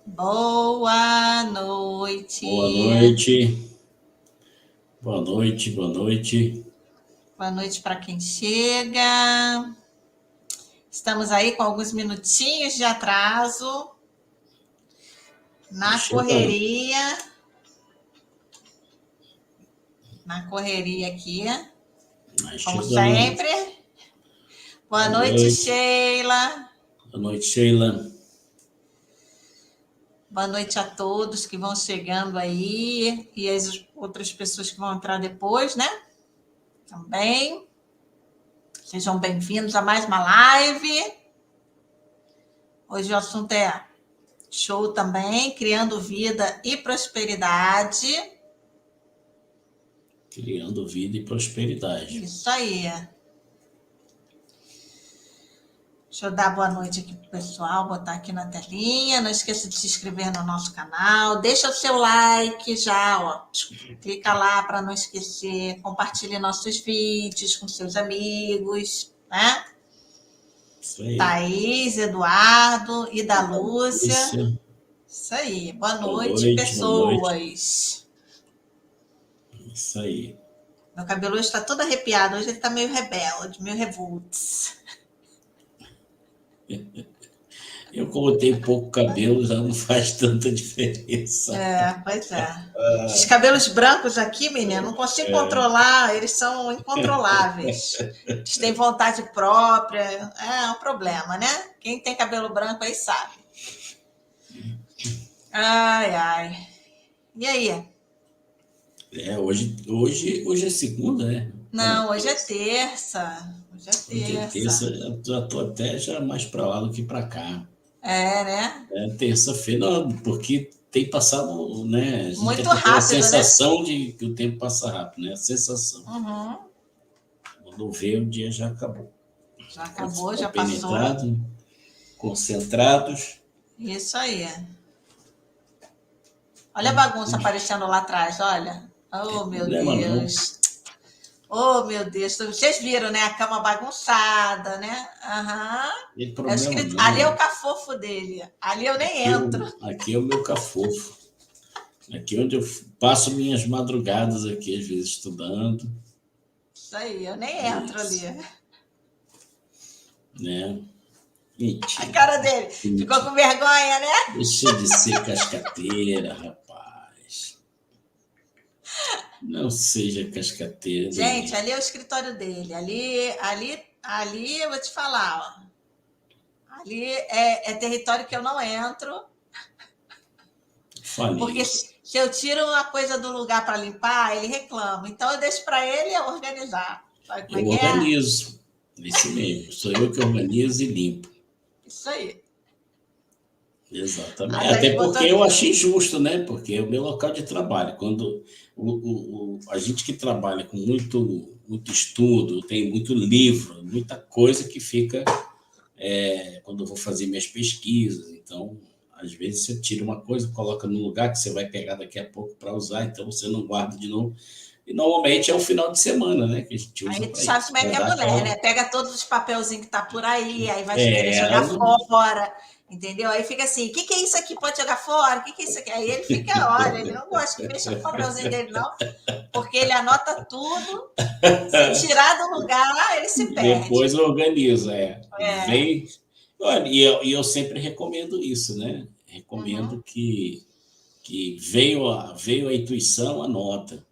Boa Boa noite. noite, boa noite, boa noite. Boa noite para quem chega. Estamos aí com alguns minutinhos de atraso, Nós na chegamos, correria, aqui, nós como chegamos. sempre. Boa Boa noite, noite, Sheila. boa noite, Sheila. Boa noite a todos que vão chegando aí e as outras pessoas que vão entrar depois, né? Também. Sejam bem-vindos a mais uma live. Hoje o assunto é show também, criando vida e prosperidade. Criando vida e prosperidade. Isso aí. Deixa eu dar boa noite aqui pro pessoal, botar aqui na telinha. Não esqueça de se inscrever no nosso canal. Deixa o seu like já, ó. Clica lá para não esquecer. Compartilhe nossos vídeos com seus amigos, né? Isso aí. Thaís, Eduardo e da Lúcia. Lúcia, Isso aí. Boa boa noite, noite, boa noite. pessoas. Isso aí. Meu cabelo hoje está todo arrepiado. Hoje ele está meio rebelde, meio revolts. Eu, como tenho pouco cabelo, já não faz tanta diferença. É, pois é. Esses cabelos brancos aqui, menina, não consigo controlar, eles são incontroláveis. Eles têm vontade própria, é um problema, né? Quem tem cabelo branco aí sabe. Ai, ai. E aí? Hoje é segunda, né? Não, Não, hoje é terça. terça. Hoje é Hoje é terça, terça. eu já tô até já mais para lá do que para cá. É, né? É terça-feira, não, porque tem passado, né? A gente tem Muito aquela rápido, né? sensação de que o tempo passa rápido, né? A sensação. Uhum. Quando vê, o dia já acabou. Já Quando acabou, ficar já passou. penetrado, concentrados. Isso aí. Olha a bagunça aparecendo lá atrás, olha. Oh, meu Problema não. Deus. Oh, meu Deus. Vocês viram, né? A cama bagunçada, né? Aham. Tem É problema escrito, ali é o não. cafofo dele. Ali eu nem Aqui, entro. aqui é o meu cafofo. Aqui é onde eu passo minhas madrugadas aqui, às vezes, estudando. Isso aí, eu nem entro ali. Isso, né? A Mentira. cara dele. Ficou Mentira. com vergonha, né? Deixa de ser cascateira, rapaz. Não seja cascateira Gente, nenhuma. ali é o escritório dele. Ali eu vou te falar, ó. Ali é território que eu não entro, Fale porque isso. se eu tiro uma coisa do lugar para limpar, ele reclama. Então eu deixo para ele organizar. Sabe como é Eu que é? organizo. Isso mesmo. Sou eu que organizo e limpo. Isso aí. Exatamente. A Thaís Até botou porque eu aqui. achei justo, né? Porque é o meu local de trabalho. Quando a gente que trabalha com muito estudo, tem muito livro, muita coisa que fica quando eu vou fazer minhas pesquisas. Então, às vezes você tira uma coisa, coloca no lugar que você vai pegar daqui a pouco para usar, então você não guarda de novo. E normalmente é o final de semana, né? Que a gente usa Aí tu para sabe isso, como é para que é dar mulher, aquela. né? Pega todos os papelzinhos que tá por aí vai querer É, jogar fora, entendeu? Aí fica assim, o que, que é isso aqui? Pode jogar fora? O que, que é isso aqui? Aí ele fica, olha, ele não gosta que mexa com o papelzinho dele, não, porque ele anota tudo. Se tirar do lugar, ele se depois perde. organiza, é. É. Vem. Olha, e eu sempre recomendo isso, né? Uhum. Recomendo que veio a intuição, anota.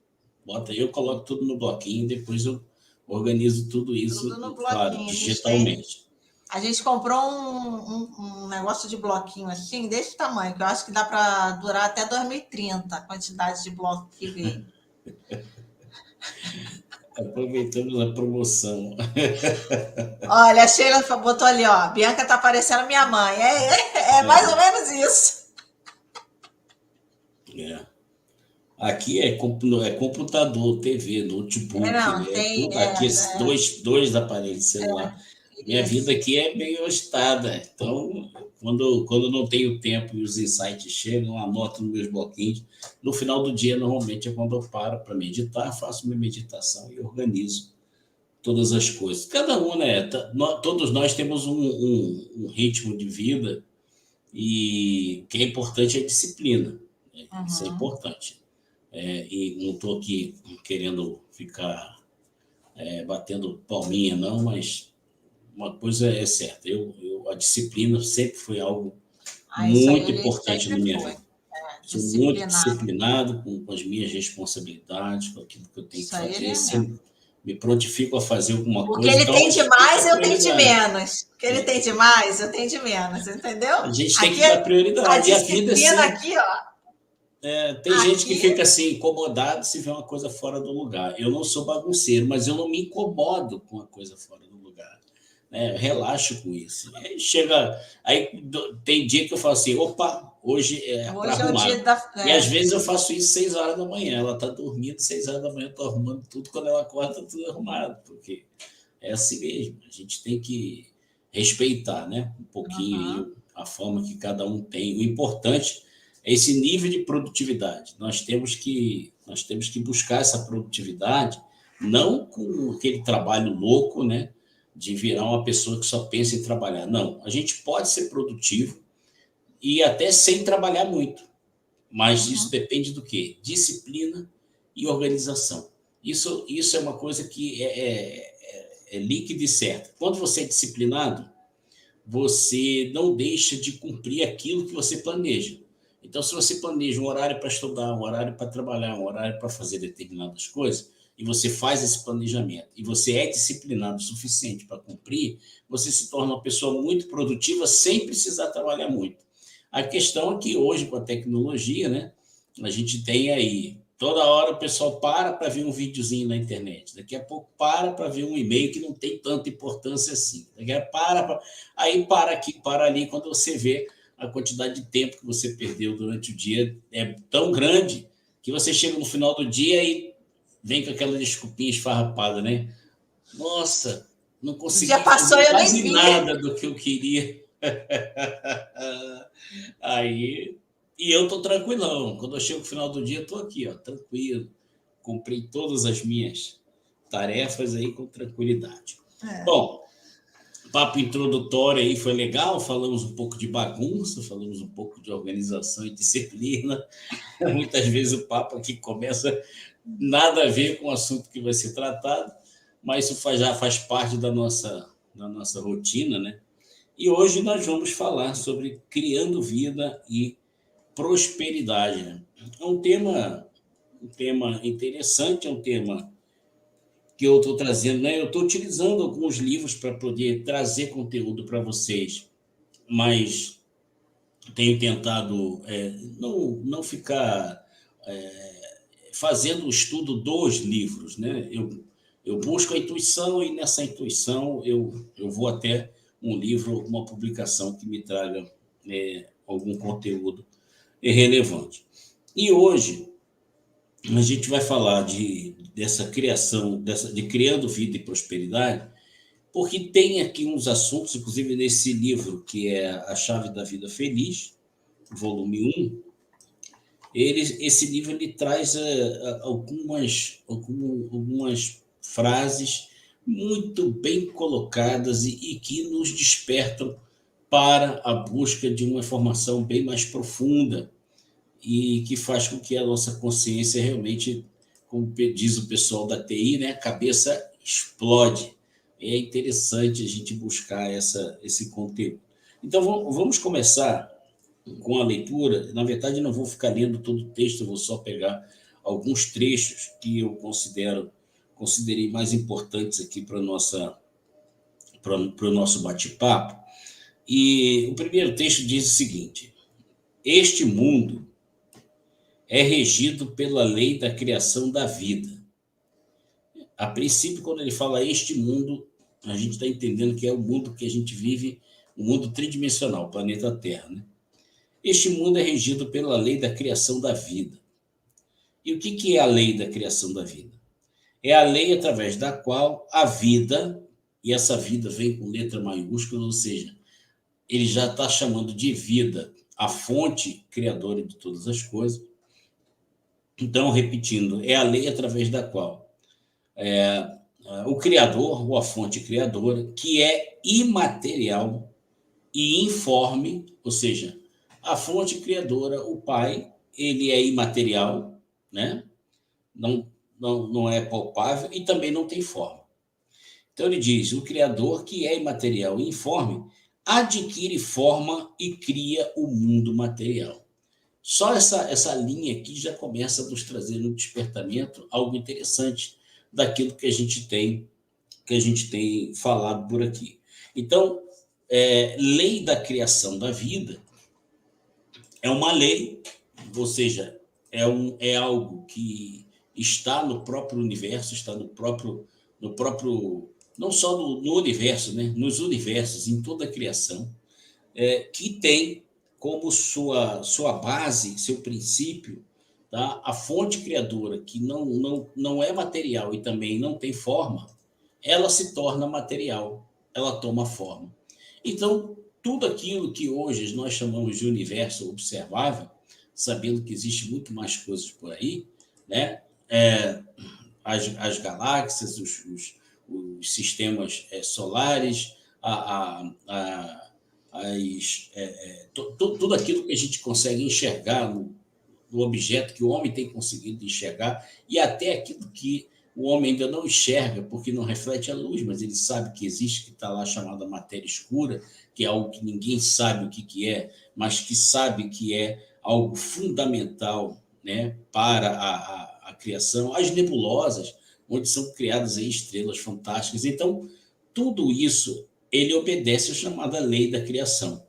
Bota aí, eu coloco tudo no bloquinho, depois eu organizo tudo Tudo isso, no claro, bloquinho. digitalmente. A gente comprou um negócio de bloquinho assim, desse tamanho, que eu acho que dá para durar até 2030, a quantidade de bloco que vem. Aproveitamos a promoção. Olha, a Sheila botou ali, ó. Bianca tá parecendo minha mãe. É mais ou menos isso. É. Aqui é computador, TV, É, não, notebook, é tem. tudo. Aqui é dois aparelhos de celular. Minha vida Isso. aqui é meio agitada. Então, quando não tenho tempo e os insights chegam, eu anoto nos meus bloquinhos. No final do dia, normalmente é quando eu paro para meditar, faço minha meditação e organizo todas as coisas. Cada um, né? Todos nós temos um ritmo de vida E o que é importante é a disciplina. Isso é Uhum. importante. E não estou aqui querendo ficar batendo palminha, não, mas uma coisa é certa. A disciplina sempre foi algo Isso aí muito ele importante sempre na minha foi, vida. Sou muito disciplinado. disciplinado com as minhas responsabilidades, com aquilo que eu tenho que Isso aí ele fazer. é Se mesmo. eu me prontifico a fazer alguma O que coisa, ele então tem de isso tem que mais, ser eu tenho de prioridade. menos. O que ele tem de mais, eu tenho de menos, entendeu? A gente tem Aqui que dar a prioridade. E a vida, disciplina assim, aqui, ó. tem gente que Aqui, fica assim, incomodado se vê uma coisa fora do lugar. Eu não sou bagunceiro, mas eu não me incomodo com a coisa fora do lugar. Né? Eu relaxo com isso. Aí tem dia que eu falo assim, opa, hoje é para hoje é o dia arrumar. da. E às vezes eu faço isso 6 horas da manhã. Ela está dormindo 6 horas da manhã, eu estou arrumando tudo. Quando ela acorda, está tudo arrumado. Porque é assim mesmo. A gente tem que respeitar, né? Um pouquinho Uhum. aí a forma que cada um tem. O importante é esse nível de produtividade. Nós temos que buscar essa produtividade, não com aquele trabalho louco, né? De virar uma pessoa que só pensa em trabalhar. Não, a gente pode ser produtivo e até sem trabalhar muito, mas isso Uhum. depende do quê? Disciplina e organização. Isso é uma coisa que é líquida e certa. Quando você é disciplinado, você não deixa de cumprir aquilo que você planeja. Então, se você planeja um horário para estudar, um horário para trabalhar, um horário para fazer determinadas coisas, e você faz esse planejamento, e você é disciplinado o suficiente para cumprir, você se torna uma pessoa muito produtiva sem precisar trabalhar muito. A questão é que hoje, com a tecnologia, né, a gente tem aí, toda hora o pessoal para ver um videozinho na internet, daqui a pouco para ver um e-mail que não tem tanta importância assim, daqui a pouco aí para aqui, para ali, quando você vê a quantidade de tempo que você perdeu durante o dia é tão grande que você chega no final do dia e vem com aquela desculpinha esfarrapada, né? Nossa, não O dia consegui passou fazer e eu nem quase vi. nada do que eu queria. Aí, e eu tô tranquilão. Quando eu chego no final do dia, eu tô aqui, ó, tranquilo. Cumpri todas as minhas tarefas aí com tranquilidade. É. Bom, papo introdutório aí foi legal, falamos um pouco de bagunça, falamos um pouco de organização e disciplina. Muitas vezes o papo aqui começa nada a ver com o assunto que vai ser tratado, mas isso já faz parte da nossa rotina, né? E hoje nós vamos falar sobre criando vida e prosperidade. Né? É um tema interessante, é um tema que eu estou trazendo, né? Eu estou utilizando alguns livros para poder trazer conteúdo para vocês, mas tenho tentado não ficar fazendo o estudo dos livros, né? Eu busco a intuição e nessa intuição eu vou até um livro, uma publicação que me traga algum conteúdo relevante. E hoje a gente vai falar dessa criação, de criando vida e prosperidade, porque tem aqui uns assuntos, inclusive nesse livro, que é A Chave da Vida Feliz, volume 1, esse livro ele traz algumas frases muito bem colocadas e que nos despertam para a busca de uma informação bem mais profunda e que faz com que a nossa consciência realmente, como diz o pessoal da TI, né, a cabeça explode. É interessante a gente buscar esse conteúdo. Então, vamos começar com a leitura. Na verdade, não vou ficar lendo todo o texto, eu vou só pegar alguns trechos que eu considerei mais importantes aqui para o nosso bate-papo. E o primeiro texto diz o seguinte: este mundo é regido pela lei da criação da vida. A princípio, quando ele fala este mundo, a gente está entendendo que é o mundo que a gente vive, o mundo tridimensional, o planeta Terra. Né? Este mundo é regido pela lei da criação da vida. E o que é a lei da criação da vida? É a lei através da qual a vida, e essa vida vem com letra maiúscula, ou seja, ele já está chamando de vida a fonte criadora de todas as coisas. Então, repetindo, é a lei através da qual o Criador, ou a fonte criadora, que é imaterial e informe, ou seja, A fonte criadora, o Pai, ele é imaterial, né? Não é palpável e também não tem forma. Então ele diz, o Criador, que é imaterial e informe, adquire forma e cria o mundo material. Só essa linha aqui já começa a nos trazer no despertamento algo interessante daquilo que a gente tem falado por aqui. Então, lei da criação da vida é uma lei, ou seja, é algo que está no próprio universo, está no próprio não só no universo, né? Nos universos, em toda a criação, que tem como sua base, seu princípio, tá? A fonte criadora, que não é material e também não tem forma, ela se torna material, ela toma forma. Então, tudo aquilo que hoje nós chamamos de universo observável, sabendo que existe muito mais coisas por aí, né? As galáxias, os sistemas solares, tudo aquilo que a gente consegue enxergar no objeto que o homem tem conseguido enxergar, e até aquilo que o homem ainda não enxerga, porque não reflete a luz, mas ele sabe que existe, que está lá chamada matéria escura, que é algo que ninguém sabe o que é, mas que sabe que é algo fundamental, né, para a criação. As nebulosas, onde são criadas aí estrelas fantásticas. Então, tudo isso, ele obedece à chamada lei da criação.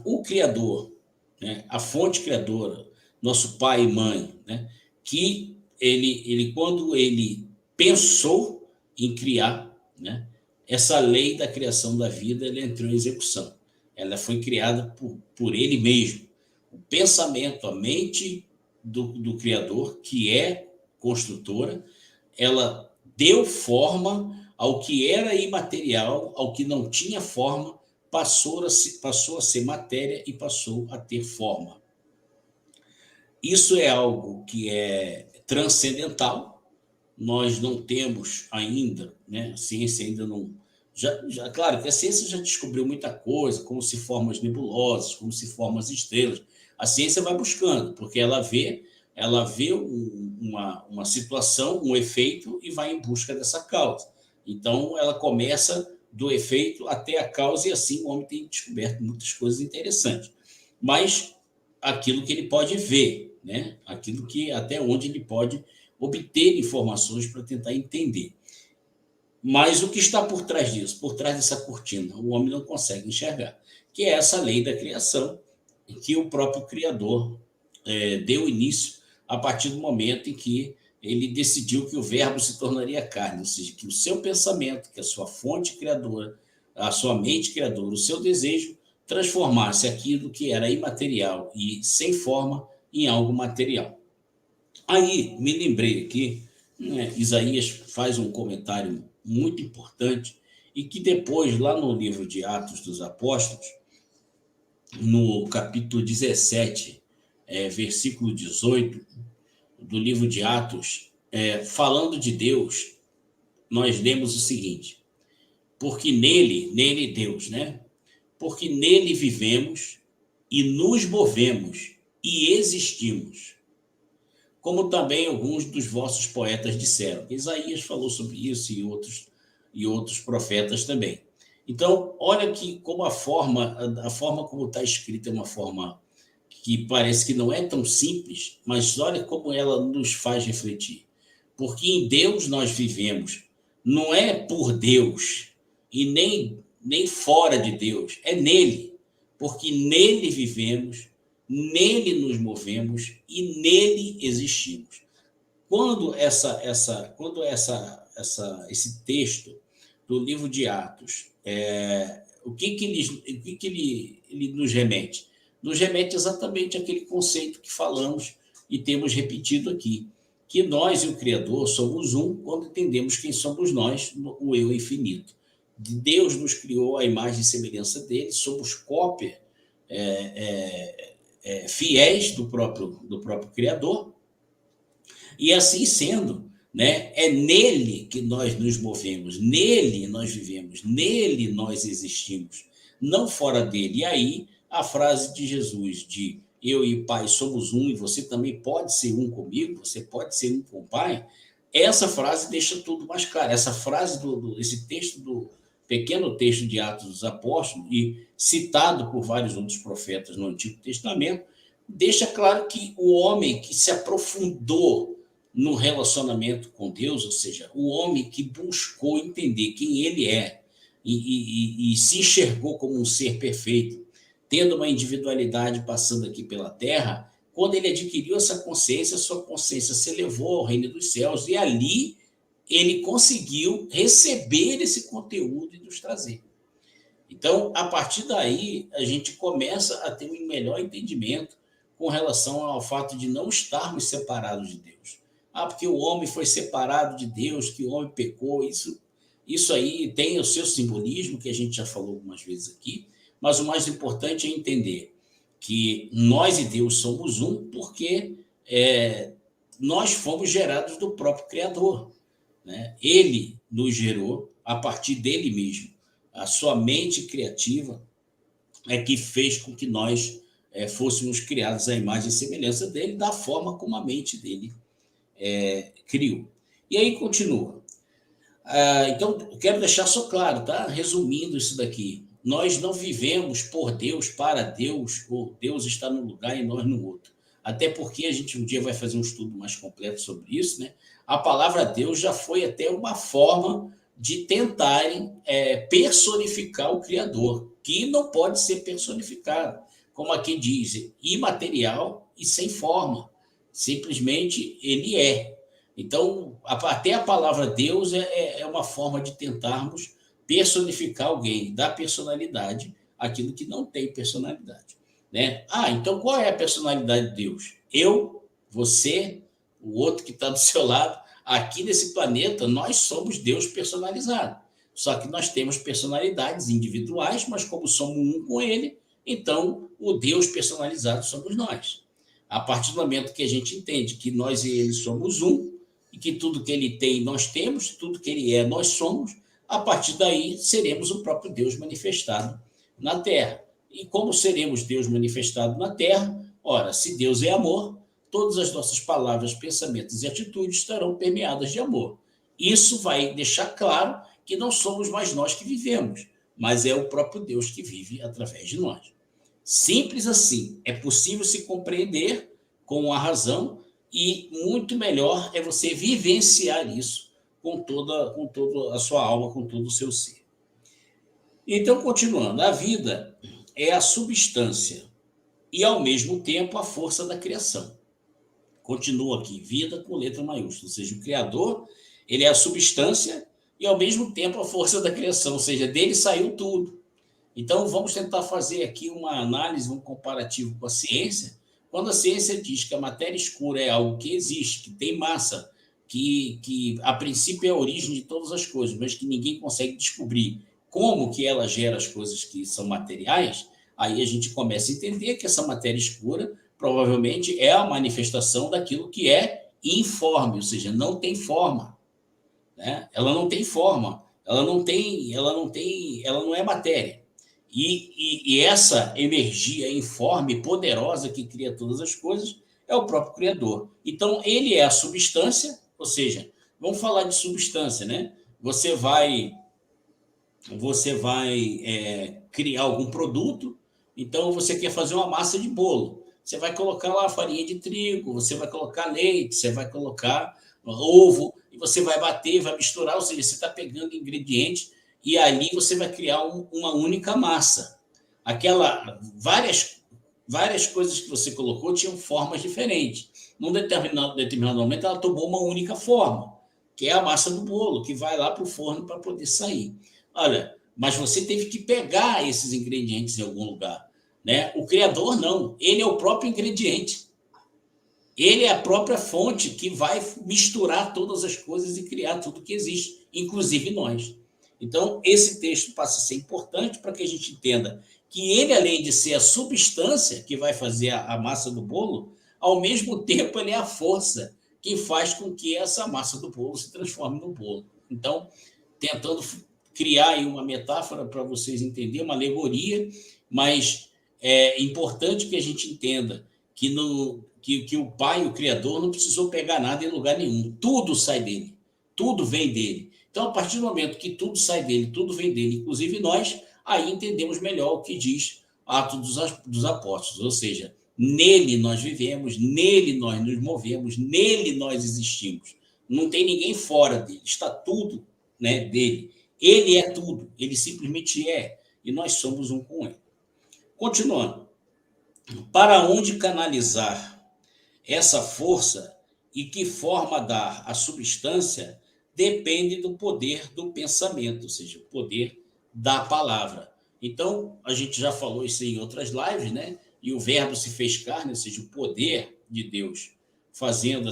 O Criador, né, a fonte criadora, nosso pai e mãe, né, que ele quando ele pensou em criar, né, essa lei da criação da vida, ela entrou em execução. Ela foi criada por ele mesmo. O pensamento, a mente do Criador, que é construtora, ela deu forma ao que era imaterial, ao que não tinha forma, passou a ser matéria e passou a ter forma. Isso é algo que é transcendental. Nós não temos ainda, né? A ciência ainda não... claro que a ciência já descobriu muita coisa, como se formam as nebulosas, como se formam as estrelas. A ciência vai buscando, porque ela vê uma situação, um efeito, e vai em busca dessa causa. Então, ela começa do efeito até a causa, e assim o homem tem descoberto muitas coisas interessantes. Mas aquilo que ele pode ver, né? Aquilo que até onde ele pode obter informações para tentar entender. Mas o que está por trás disso, por trás dessa cortina, o homem não consegue enxergar, que é essa lei da criação, que o próprio Criador deu início a partir do momento em que ele decidiu que o verbo se tornaria carne, ou seja, que o seu pensamento, que a sua fonte criadora, a sua mente criadora, o seu desejo, transformasse aquilo que era imaterial e sem forma em algo material. Aí, me lembrei aqui, né, Isaías faz um comentário muito importante e que depois, lá no livro de Atos dos Apóstolos, no capítulo 17, versículo 18, do livro de Atos, falando de Deus, nós lemos o seguinte: porque nele Deus, né? Porque nele vivemos e nos movemos e existimos, como também alguns dos vossos poetas disseram. Isaías falou sobre isso e outros profetas também. Então, olha que como a forma como está escrita é uma forma que parece que não é tão simples, mas olha como ela nos faz refletir. Porque em Deus nós vivemos, não é por Deus e nem fora de Deus, é nele. Porque nele vivemos, nele nos movemos e nele existimos. Quando esse texto do livro de Atos, o que ele nos remete? Nos remete exatamente àquele conceito que falamos e temos repetido aqui, que nós e o Criador somos um quando entendemos quem somos nós, o eu infinito. Deus nos criou à imagem e semelhança dele, somos cópia fiéis do próprio Criador, e assim sendo, né, é nele que nós nos movemos, nele nós vivemos, nele nós existimos, não fora dele. E aí a frase de Jesus de eu e o Pai somos um e você também pode ser um comigo, você pode ser um com o Pai, essa frase deixa tudo mais claro. Essa frase, esse texto do pequeno texto de Atos dos Apóstolos, e citado por vários outros profetas no Antigo Testamento, deixa claro que o homem que se aprofundou no relacionamento com Deus, ou seja, o homem que buscou entender quem ele é e se enxergou como um ser perfeito, tendo uma individualidade passando aqui pela Terra, quando ele adquiriu essa consciência, sua consciência se elevou ao reino dos céus e ali ele conseguiu receber esse conteúdo e nos trazer. Então, a partir daí, a gente começa a ter um melhor entendimento com relação ao fato de não estarmos separados de Deus. Porque o homem foi separado de Deus, que o homem pecou, isso aí tem o seu simbolismo, que a gente já falou algumas vezes aqui, mas o mais importante é entender que nós e Deus somos um porque nós fomos gerados do próprio Criador, né? Ele nos gerou a partir dele mesmo. A sua mente criativa é que fez com que nós fôssemos criados à imagem e semelhança dele, da forma como a mente dele criou. E aí continua. Então, eu quero deixar só claro, tá? Resumindo isso daqui. Nós não vivemos por Deus, para Deus, ou Deus está num lugar e nós no outro. Até porque a gente um dia vai fazer um estudo mais completo sobre isso, né? A palavra Deus já foi até uma forma de tentarem personificar o Criador, que não pode ser personificado, como aqui diz, imaterial e sem forma. Simplesmente ele é. Então, até a palavra Deus é uma forma de tentarmos personificar alguém, dar personalidade àquilo que não tem personalidade, né? Então qual é a personalidade de Deus? Eu, você, o outro que está do seu lado, aqui nesse planeta, nós somos Deus personalizado. Só que nós temos personalidades individuais, mas como somos um com ele, então o Deus personalizado somos nós. A partir do momento que a gente entende que nós e ele somos um, e que tudo que ele tem nós temos, tudo que ele é nós somos, a partir daí seremos o próprio Deus manifestado na Terra. E como seremos Deus manifestado na Terra? Ora, se Deus é amor, todas as nossas palavras, pensamentos e atitudes estarão permeadas de amor. Isso vai deixar claro que não somos mais nós que vivemos, mas é o próprio Deus que vive através de nós. Simples assim. É possível se compreender com a razão e muito melhor é você vivenciar isso com toda a sua alma, com todo o seu ser. Então, continuando, a vida é a substância e, ao mesmo tempo, a força da criação. Continua aqui, vida com letra maiúscula, ou seja, o Criador, ele é a substância e, ao mesmo tempo, a força da criação, ou seja, dele saiu tudo. Então, vamos tentar fazer aqui uma análise, um comparativo com a ciência. Quando a ciência diz que a matéria escura é algo que existe, que tem massa, que a princípio é a origem de todas as coisas, mas que ninguém consegue descobrir como que ela gera as coisas que são materiais, aí a gente começa a entender que essa matéria escura provavelmente é a manifestação daquilo que é informe, ou seja, não tem forma, né? Ela não tem forma, ela não é matéria. E essa energia informe, poderosa, que cria todas as coisas, é o próprio Criador. Então, ele é a substância, ou seja, vamos falar de substância, né? Você vai criar algum produto, então você quer fazer uma massa de bolo. Você vai colocar lá farinha de trigo, você vai colocar leite, você vai colocar ovo, e você vai bater, vai misturar, ou seja, você está pegando ingredientes e ali você vai criar uma única massa. Várias coisas que você colocou tinham formas diferentes. Num determinado momento, ela tomou uma única forma, que é a massa do bolo, que vai lá para o forno para poder sair. Olha, mas você teve que pegar esses ingredientes em algum lugar, né? O Criador não, ele é o próprio ingrediente. Ele é a própria fonte que vai misturar todas as coisas e criar tudo que existe, inclusive nós. Então, esse texto passa a ser importante para que a gente entenda que ele, além de ser a substância que vai fazer a massa do bolo, ao mesmo tempo ele é a força que faz com que essa massa do bolo se transforme no bolo. Então, tentando criar aí uma metáfora para vocês entenderem, uma alegoria, mas é importante que a gente entenda que, que o Pai, o Criador, não precisou pegar nada em lugar nenhum. Tudo sai dele, tudo vem dele. Então, a partir do momento que tudo sai dele, tudo vem dele, inclusive nós, aí entendemos melhor o que diz Atos dos Apóstolos, ou seja, nele nós vivemos, nele nós nos movemos, nele nós existimos. Não tem ninguém fora dele, está tudo, né, dele. Ele é tudo, ele simplesmente é, e nós somos um com ele. Continuando, para onde canalizar essa força e que forma dar a substância depende do poder do pensamento, ou seja, o poder da palavra. Então, a gente já falou isso em outras lives, né? E o verbo se fez carne, ou seja, o poder de Deus fazendo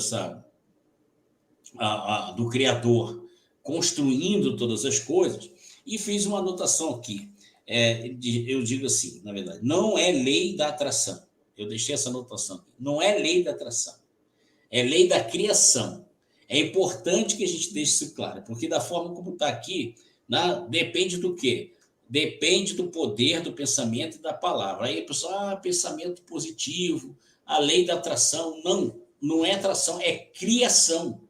do Criador, construindo todas as coisas, e fiz uma anotação aqui. Eu digo assim, na verdade, não é lei da atração. Eu deixei essa anotação aqui. Não é lei da atração, é lei da criação. É importante que a gente deixe isso claro, porque da forma como está aqui, né, depende do quê? Depende do poder do pensamento e da palavra. Aí a pessoa, pensamento positivo, a lei da atração. Não, não é atração, é criação.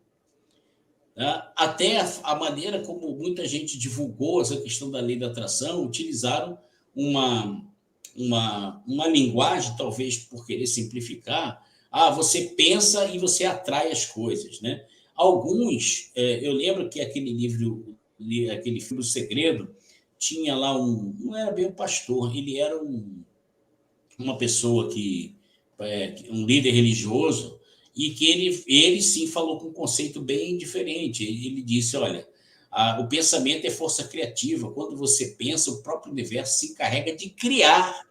Até a maneira como muita gente divulgou essa questão da lei da atração, utilizaram uma linguagem, talvez por querer simplificar, você pensa e você atrai as coisas, né? Alguns, eu lembro que aquele filme O Segredo, tinha lá não era bem um pastor, ele era uma pessoa um líder religioso, e que ele sim falou com um conceito bem diferente. Ele disse, olha, o pensamento é força criativa. Quando você pensa, o próprio universo se encarrega de criar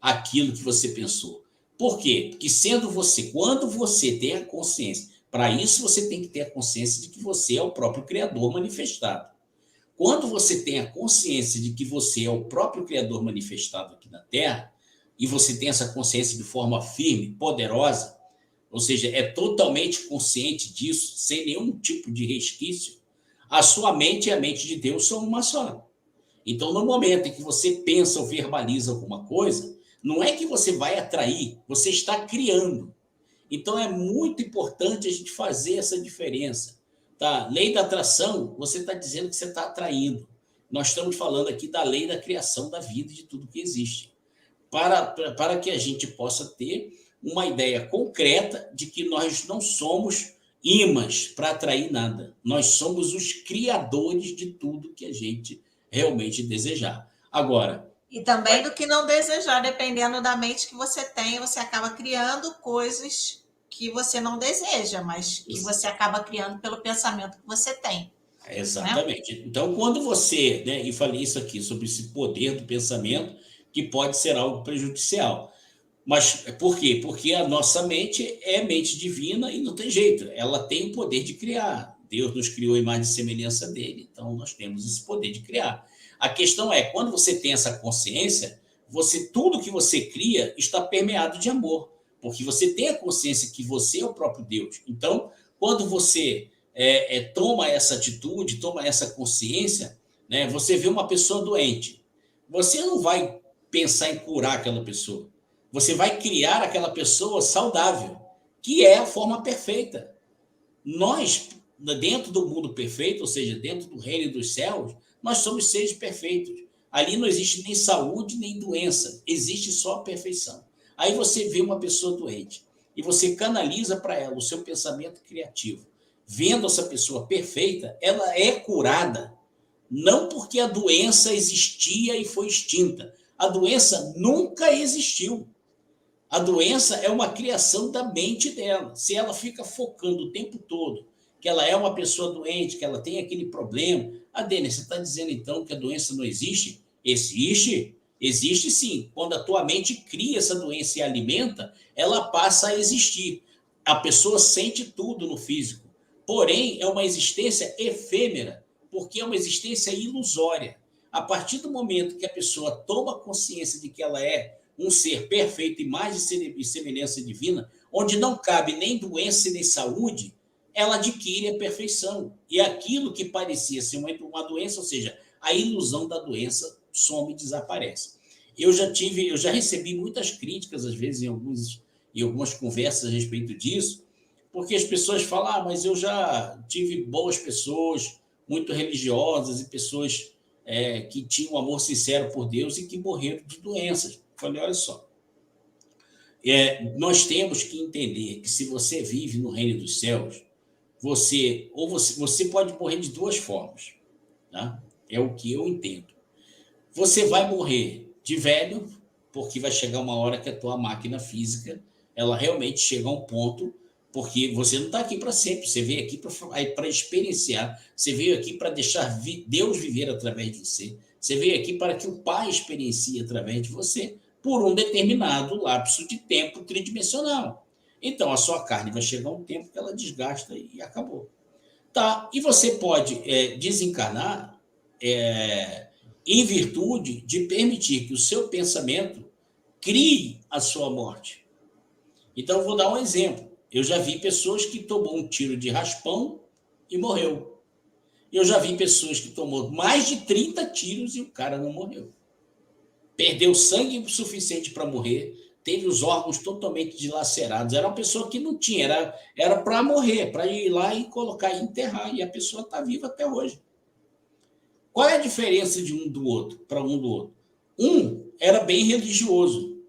aquilo que você pensou. Por quê? Porque quando você tem a consciência, para isso você tem que ter a consciência de que você é o próprio Criador manifestado. Quando você tem a consciência de que você é o próprio Criador manifestado aqui na Terra, e você tem essa consciência de forma firme, poderosa, ou seja, é totalmente consciente disso, sem nenhum tipo de resquício, a sua mente e a mente de Deus são uma só. Então, no momento em que você pensa ou verbaliza alguma coisa, não é que você vai atrair, você está criando. Então, é muito importante a gente fazer essa diferença. Tá? Lei da atração, você está dizendo que você está atraindo. Nós estamos falando aqui da lei da criação da vida e de tudo que existe. Para que a gente possa ter uma ideia concreta de que nós não somos ímãs para atrair nada. Nós somos os criadores de tudo que a gente realmente desejar. Agora... E também do que não desejar, dependendo da mente que você tem, você acaba criando coisas que você não deseja, mas que você acaba criando pelo pensamento que você tem. Exatamente. Né? Então, quando você... e falei isso aqui, sobre esse poder do pensamento, que pode ser algo prejudicial. Mas por quê? Porque a nossa mente é mente divina e não tem jeito. Ela tem o poder de criar. Deus nos criou em imagem e semelhança dele, então nós temos esse poder de criar. A questão é, quando você tem essa consciência, tudo que você cria está permeado de amor, porque você tem a consciência que você é o próprio Deus. Então, quando você toma essa atitude, toma essa consciência, né, você vê uma pessoa doente, você não vai pensar em curar aquela pessoa. Você vai criar aquela pessoa saudável, que é a forma perfeita. Nós, dentro do mundo perfeito, ou seja, dentro do reino dos céus, nós somos seres perfeitos. Ali não existe nem saúde, nem doença. Existe só a perfeição. Aí você vê uma pessoa doente e você canaliza para ela o seu pensamento criativo. Vendo essa pessoa perfeita, ela é curada. Não porque a doença existia e foi extinta. A doença nunca existiu. A doença é uma criação da mente dela. Se ela fica focando o tempo todo que ela é uma pessoa doente, que ela tem aquele problema... Dênia, você está dizendo então que a doença não existe? Existe. Existe sim. Quando a tua mente cria essa doença e alimenta, ela passa a existir. A pessoa sente tudo no físico. Porém, é uma existência efêmera, porque é uma existência ilusória. A partir do momento que a pessoa toma consciência de que ela é um ser perfeito, imagem e semelhança divina, onde não cabe nem doença nem saúde, ela adquire a perfeição. E aquilo que parecia ser uma doença, ou seja, a ilusão da doença some e desaparece. eu já recebi muitas críticas, às vezes, em algumas conversas a respeito disso, porque as pessoas falam, mas eu já tive boas pessoas, muito religiosas, e pessoas que tinham um amor sincero por Deus e que morreram de doenças. Eu falei, olha só, nós temos que entender que se você vive no reino dos céus, você pode morrer de duas formas, tá? É o que eu entendo. Você vai morrer de velho, porque vai chegar uma hora que a tua máquina física, ela realmente chega a um ponto, porque você não está aqui para sempre, você veio aqui para experienciar, você veio aqui para deixar Deus viver através de você, você veio aqui para que o Pai experiencie através de você, por um determinado lapso de tempo tridimensional. Então, a sua carne vai chegar um tempo que ela desgasta e acabou. Tá, e você pode desencarnar em virtude de permitir que o seu pensamento crie a sua morte. Então, eu vou dar um exemplo. Eu já vi pessoas que tomou um tiro de raspão e morreu. Eu já vi pessoas que tomou mais de 30 tiros e o cara não morreu. Perdeu sangue suficiente para morrer, teve os órgãos totalmente dilacerados. Era uma pessoa que não tinha, era para morrer, para ir lá e colocar e enterrar, e a pessoa está viva até hoje. Qual é a diferença de um do outro, para um do outro? Um era bem religioso,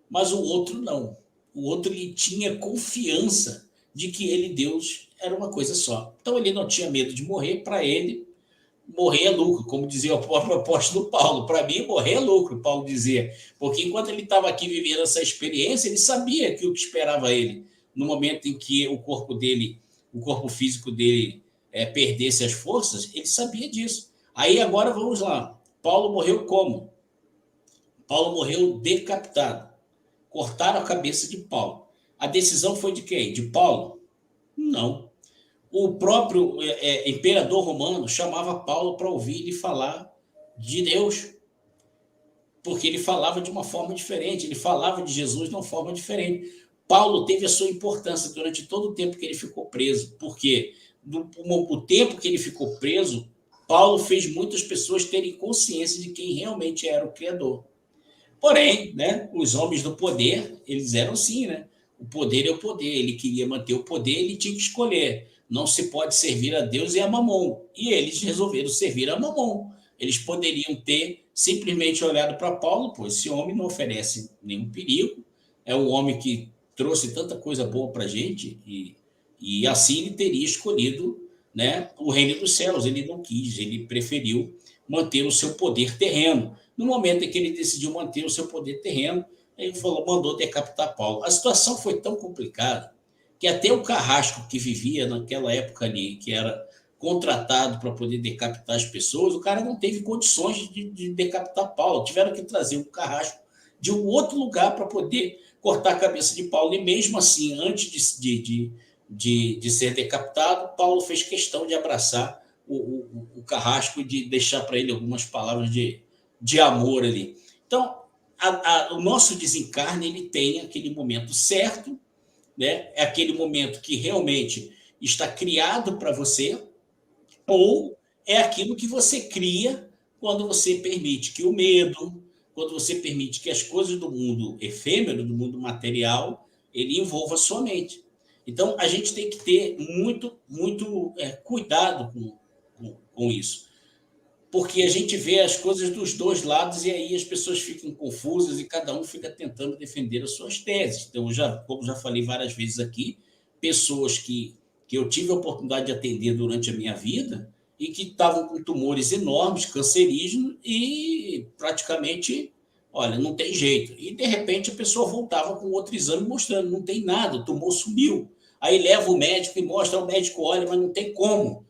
mas o outro não. O outro ele tinha confiança de que ele, Deus, era uma coisa só. Então ele não tinha medo de morrer, para ele, morrer é lucro, como dizia o próprio apóstolo Paulo. Para mim, morrer é lucro, Paulo dizia. Porque enquanto ele estava aqui vivendo essa experiência, ele sabia que o que esperava ele, no momento em que o corpo dele, o corpo físico dele perdesse as forças, ele sabia disso. Aí agora vamos lá. Paulo morreu como? Paulo morreu decapitado. Cortaram a cabeça de Paulo. A decisão foi de quem? De Paulo? Não. O próprio imperador romano chamava Paulo para ouvir ele falar de Deus, porque ele falava de uma forma diferente, ele falava de Jesus de uma forma diferente. Paulo teve a sua importância durante todo o tempo que ele ficou preso, porque o tempo que ele ficou preso, Paulo fez muitas pessoas terem consciência de quem realmente era o Criador. Porém, né, os homens do poder, eles eram assim, né? O poder é o poder, ele queria manter o poder, ele tinha que escolher. Não se pode servir a Deus e a Mamon. E eles resolveram servir a Mamon. Eles poderiam ter simplesmente olhado para Paulo, pô, esse homem não oferece nenhum perigo, é um homem que trouxe tanta coisa boa para a gente, e assim ele teria escolhido, né, o reino dos céus. Ele não quis, ele preferiu manter o seu poder terreno. No momento em que ele decidiu manter o seu poder terreno, ele mandou decapitar Paulo. A situação foi tão complicada que até o Carrasco, que vivia naquela época ali, que era contratado para poder decapitar as pessoas, o cara não teve condições de decapitar Paulo. Tiveram que trazer o Carrasco de um outro lugar para poder cortar a cabeça de Paulo. E mesmo assim, antes de ser decapitado, Paulo fez questão de abraçar o Carrasco e de deixar para ele algumas palavras de amor ali. Então, o nosso desencarne, ele tem aquele momento certo, né? É aquele momento que realmente está criado para você, ou é aquilo que você cria quando você permite que o medo, quando você permite que as coisas do mundo efêmero, do mundo material, ele envolva a sua mente. Então, a gente tem que ter muito cuidado com isso, porque a gente vê as coisas dos dois lados e aí as pessoas ficam confusas e cada um fica tentando defender as suas teses. Então, como já falei várias vezes aqui, pessoas que eu tive a oportunidade de atender durante a minha vida e que estavam com tumores enormes, cancerígenos, e praticamente, olha, não tem jeito. E, de repente, a pessoa voltava com outro exame mostrando, não tem nada, o tumor sumiu. Aí leva o médico e mostra, o médico olha, mas não tem como.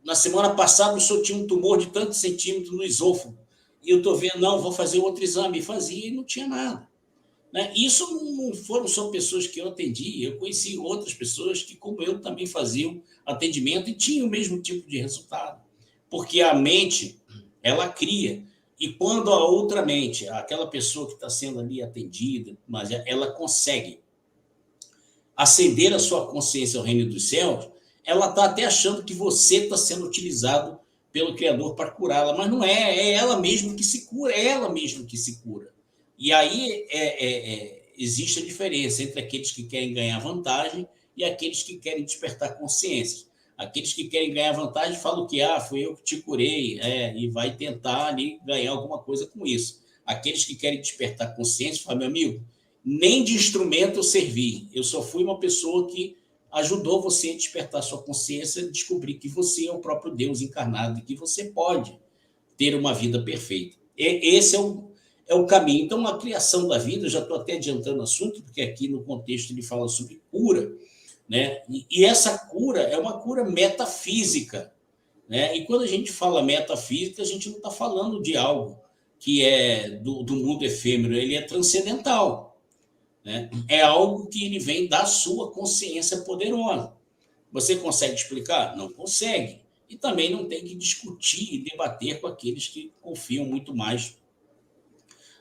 Na semana passada, o senhor tinha um tumor de tantos centímetros no esôfago. E eu estou vendo, não, vou fazer outro exame. E fazia e não tinha nada. Né? Isso não foram só pessoas que eu atendi, eu conheci outras pessoas que, como eu, também faziam atendimento e tinham o mesmo tipo de resultado. Porque a mente, ela cria. E quando a outra mente, aquela pessoa que está sendo ali atendida, mas ela consegue acender a sua consciência ao reino dos céus, ela está até achando que você está sendo utilizado pelo Criador para curá-la, mas não é ela mesma que se cura, é ela mesma que se cura. E aí existe a diferença entre aqueles que querem ganhar vantagem e aqueles que querem despertar consciência. Aqueles que querem ganhar vantagem falam que fui eu que te curei, e vai tentar ali ganhar alguma coisa com isso. Aqueles que querem despertar consciência falam, meu amigo, nem de instrumento eu servi, eu só fui uma pessoa que ajudou você a despertar sua consciência, descobrir que você é o próprio Deus encarnado e que você pode ter uma vida perfeita. Esse é o caminho. Então, a criação da vida, eu já estou até adiantando o assunto, porque aqui no contexto ele fala sobre cura, né? E essa cura é uma cura metafísica, né? E quando a gente fala metafísica, a gente não está falando de algo que é do mundo efêmero, ele é transcendental, né? É algo que ele vem da sua consciência poderosa. Você consegue explicar? Não consegue. E também não tem que discutir e debater com aqueles que confiam muito mais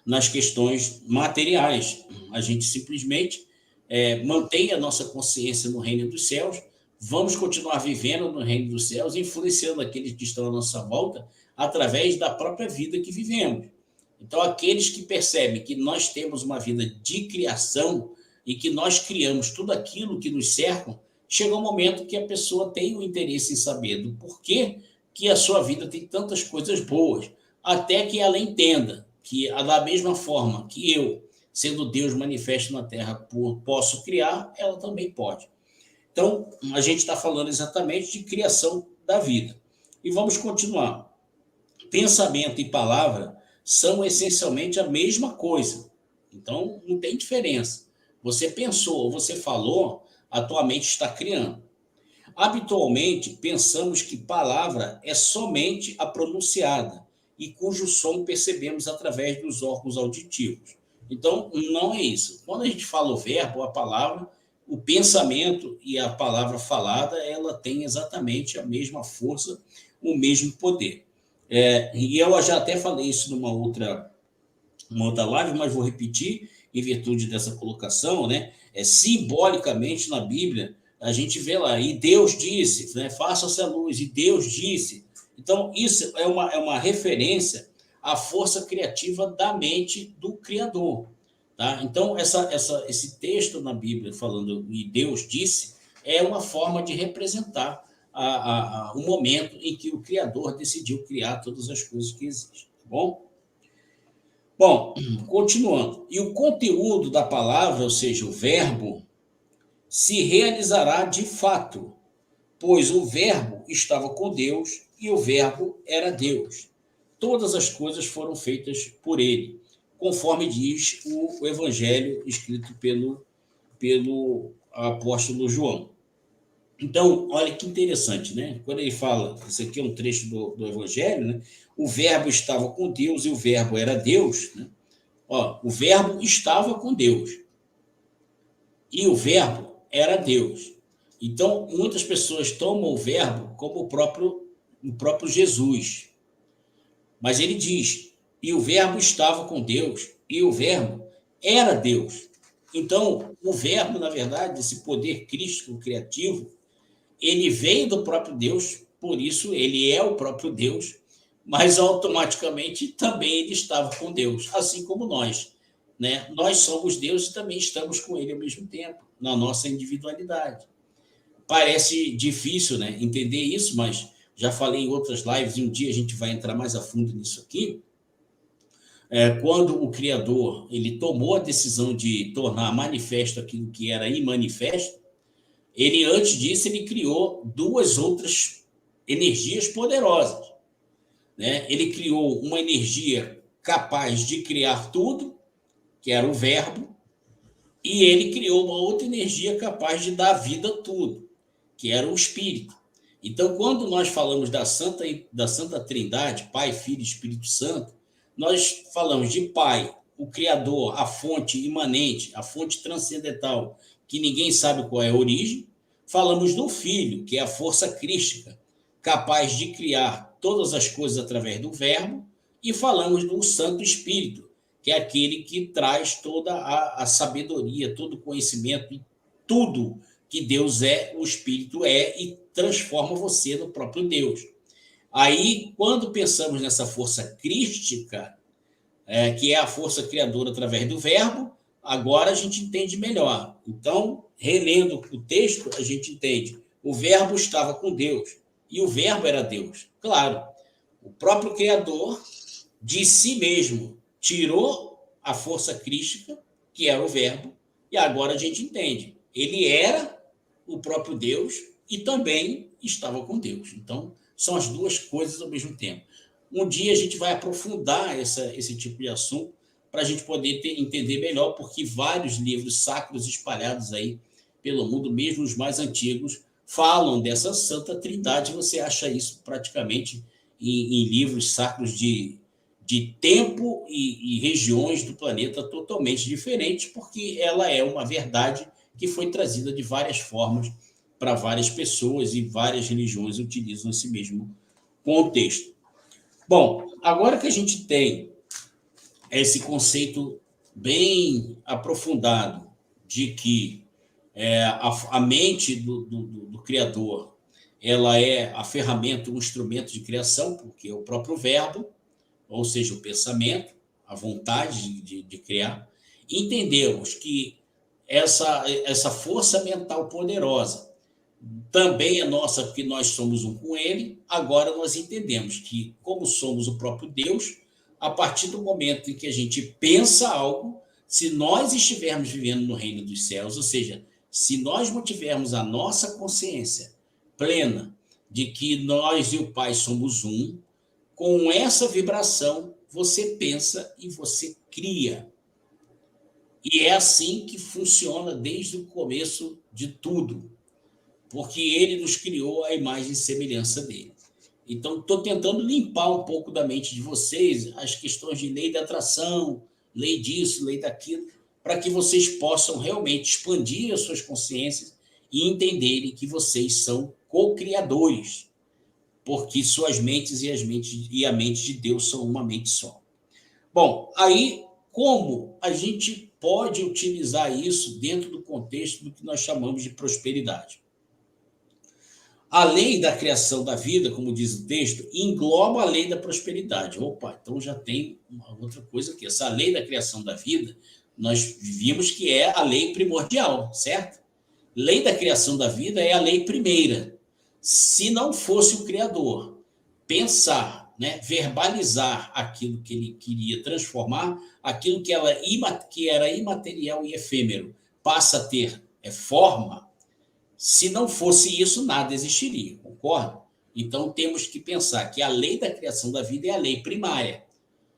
nas questões materiais. A gente simplesmente mantém a nossa consciência no reino dos céus, vamos continuar vivendo no reino dos céus, influenciando aqueles que estão à nossa volta através da própria vida que vivemos. Então, aqueles que percebem que nós temos uma vida de criação e que nós criamos tudo aquilo que nos cerca, chega um momento que a pessoa tem o interesse em saber do porquê que a sua vida tem tantas coisas boas, até que ela entenda que, da mesma forma que eu, sendo Deus manifesto na Terra, posso criar, ela também pode. Então, a gente está falando exatamente de criação da vida. E vamos continuar. Pensamento e palavra são essencialmente a mesma coisa. Então, não tem diferença. Você pensou ou você falou, a tua mente está criando. Habitualmente, pensamos que palavra é somente a pronunciada e cujo som percebemos através dos órgãos auditivos. Então, não é isso. Quando a gente fala o verbo, a palavra, o pensamento e a palavra falada, ela tem exatamente a mesma força, o mesmo poder. E eu já até falei isso numa outra live, mas vou repetir em virtude dessa colocação, né? Simbolicamente na Bíblia, a gente vê lá, e Deus disse, né? Faça-se a luz, e Deus disse. Então, isso é uma referência à força criativa da mente do Criador. Tá? Então, esse texto na Bíblia falando, e Deus disse, é uma forma de representar o momento em que o Criador decidiu criar todas as coisas que existem. Tá bom? Bom, continuando. E o conteúdo da palavra, ou seja, o verbo, se realizará de fato, pois o verbo estava com Deus e o verbo era Deus. Todas as coisas foram feitas por ele, conforme diz o evangelho escrito pelo apóstolo João. Então, olha que interessante, né? Quando ele fala, isso aqui é um trecho do evangelho, né? O verbo estava com Deus e o verbo era Deus, né? O verbo estava com Deus e o verbo era Deus. Então, muitas pessoas tomam o verbo como o próprio Jesus. Mas ele diz, e o verbo estava com Deus e o verbo era Deus. Então, o verbo, na verdade, esse poder crístico criativo, ele veio do próprio Deus, por isso ele é o próprio Deus, mas automaticamente também ele estava com Deus, assim como nós, né? Nós somos Deus e também estamos com ele ao mesmo tempo, na nossa individualidade. Parece difícil, né, entender isso, mas já falei em outras lives e um dia a gente vai entrar mais a fundo nisso aqui. Quando o Criador ele tomou a decisão de tornar manifesto aquilo que era imanifesto, ele, antes disso, ele criou duas outras energias poderosas, né? Ele criou uma energia capaz de criar tudo, que era o verbo, e ele criou uma outra energia capaz de dar vida a tudo, que era o espírito. Então, quando nós falamos da Santa Trindade, Pai, Filho e Espírito Santo, nós falamos de Pai, o Criador, a fonte imanente, a fonte transcendental, que ninguém sabe qual é a origem. Falamos do Filho, que é a força crística, capaz de criar todas as coisas através do verbo. E falamos do Santo Espírito, que é aquele que traz toda a sabedoria, todo o conhecimento e tudo que Deus é, o Espírito é, e transforma você no próprio Deus. Aí, quando pensamos nessa força crística, que é a força criadora através do verbo, agora a gente entende melhor. Então, relendo o texto, a gente entende. O verbo estava com Deus, e o verbo era Deus. Claro, o próprio Criador, de si mesmo, tirou a força crística, que era o verbo, e agora a gente entende. Ele era o próprio Deus e também estava com Deus. Então, são as duas coisas ao mesmo tempo. Um dia a gente vai aprofundar esse tipo de assunto para a gente poder entender melhor, porque vários livros sacros espalhados aí pelo mundo, mesmo os mais antigos, falam dessa Santa Trindade. Você acha isso praticamente em livros sacros de tempo e regiões do planeta totalmente diferentes, porque ela é uma verdade que foi trazida de várias formas para várias pessoas e várias religiões utilizam esse mesmo contexto. Bom, agora que a gente tem esse conceito bem aprofundado de que a mente do Criador ela é a ferramenta, o instrumento de criação, porque é o próprio verbo, ou seja, o pensamento, a vontade de criar, entendemos que essa força mental poderosa também é nossa, porque nós somos um com ele. Agora nós entendemos que, como somos o próprio Deus, a partir do momento em que a gente pensa algo, se nós estivermos vivendo no reino dos céus, ou seja, se nós mantivermos a nossa consciência plena de que nós e o Pai somos um, com essa vibração, você pensa e você cria. E é assim que funciona desde o começo de tudo, porque ele nos criou à imagem e semelhança dele. Então, estou tentando limpar um pouco da mente de vocês as questões de lei da atração, lei disso, lei daquilo, para que vocês possam realmente expandir as suas consciências e entenderem que vocês são co-criadores, porque suas mentes e a mente de Deus são uma mente só. Bom, aí como a gente pode utilizar isso dentro do contexto do que nós chamamos de prosperidade? A lei da criação da vida, como diz o texto, engloba a lei da prosperidade. Opa, então já tem uma outra coisa aqui. Essa lei da criação da vida, nós vimos que é a lei primordial, certo? Lei da criação da vida é a lei primeira. Se não fosse o Criador pensar, né, verbalizar aquilo que ele queria transformar, aquilo que era imaterial e efêmero passa a ter forma. Se não fosse isso, nada existiria, concorda? Então, temos que pensar que a lei da criação da vida é a lei primária,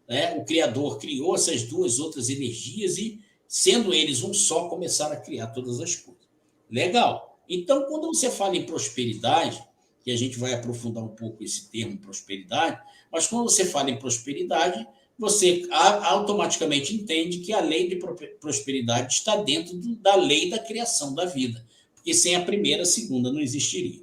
né? O Criador criou essas duas outras energias e, sendo eles um só, começaram a criar todas as coisas. Legal. Então, quando você fala em prosperidade, que a gente vai aprofundar um pouco esse termo prosperidade, mas quando você fala em prosperidade, você automaticamente entende que a lei de prosperidade está dentro da lei da criação da vida, porque sem a primeira, a segunda não existiria.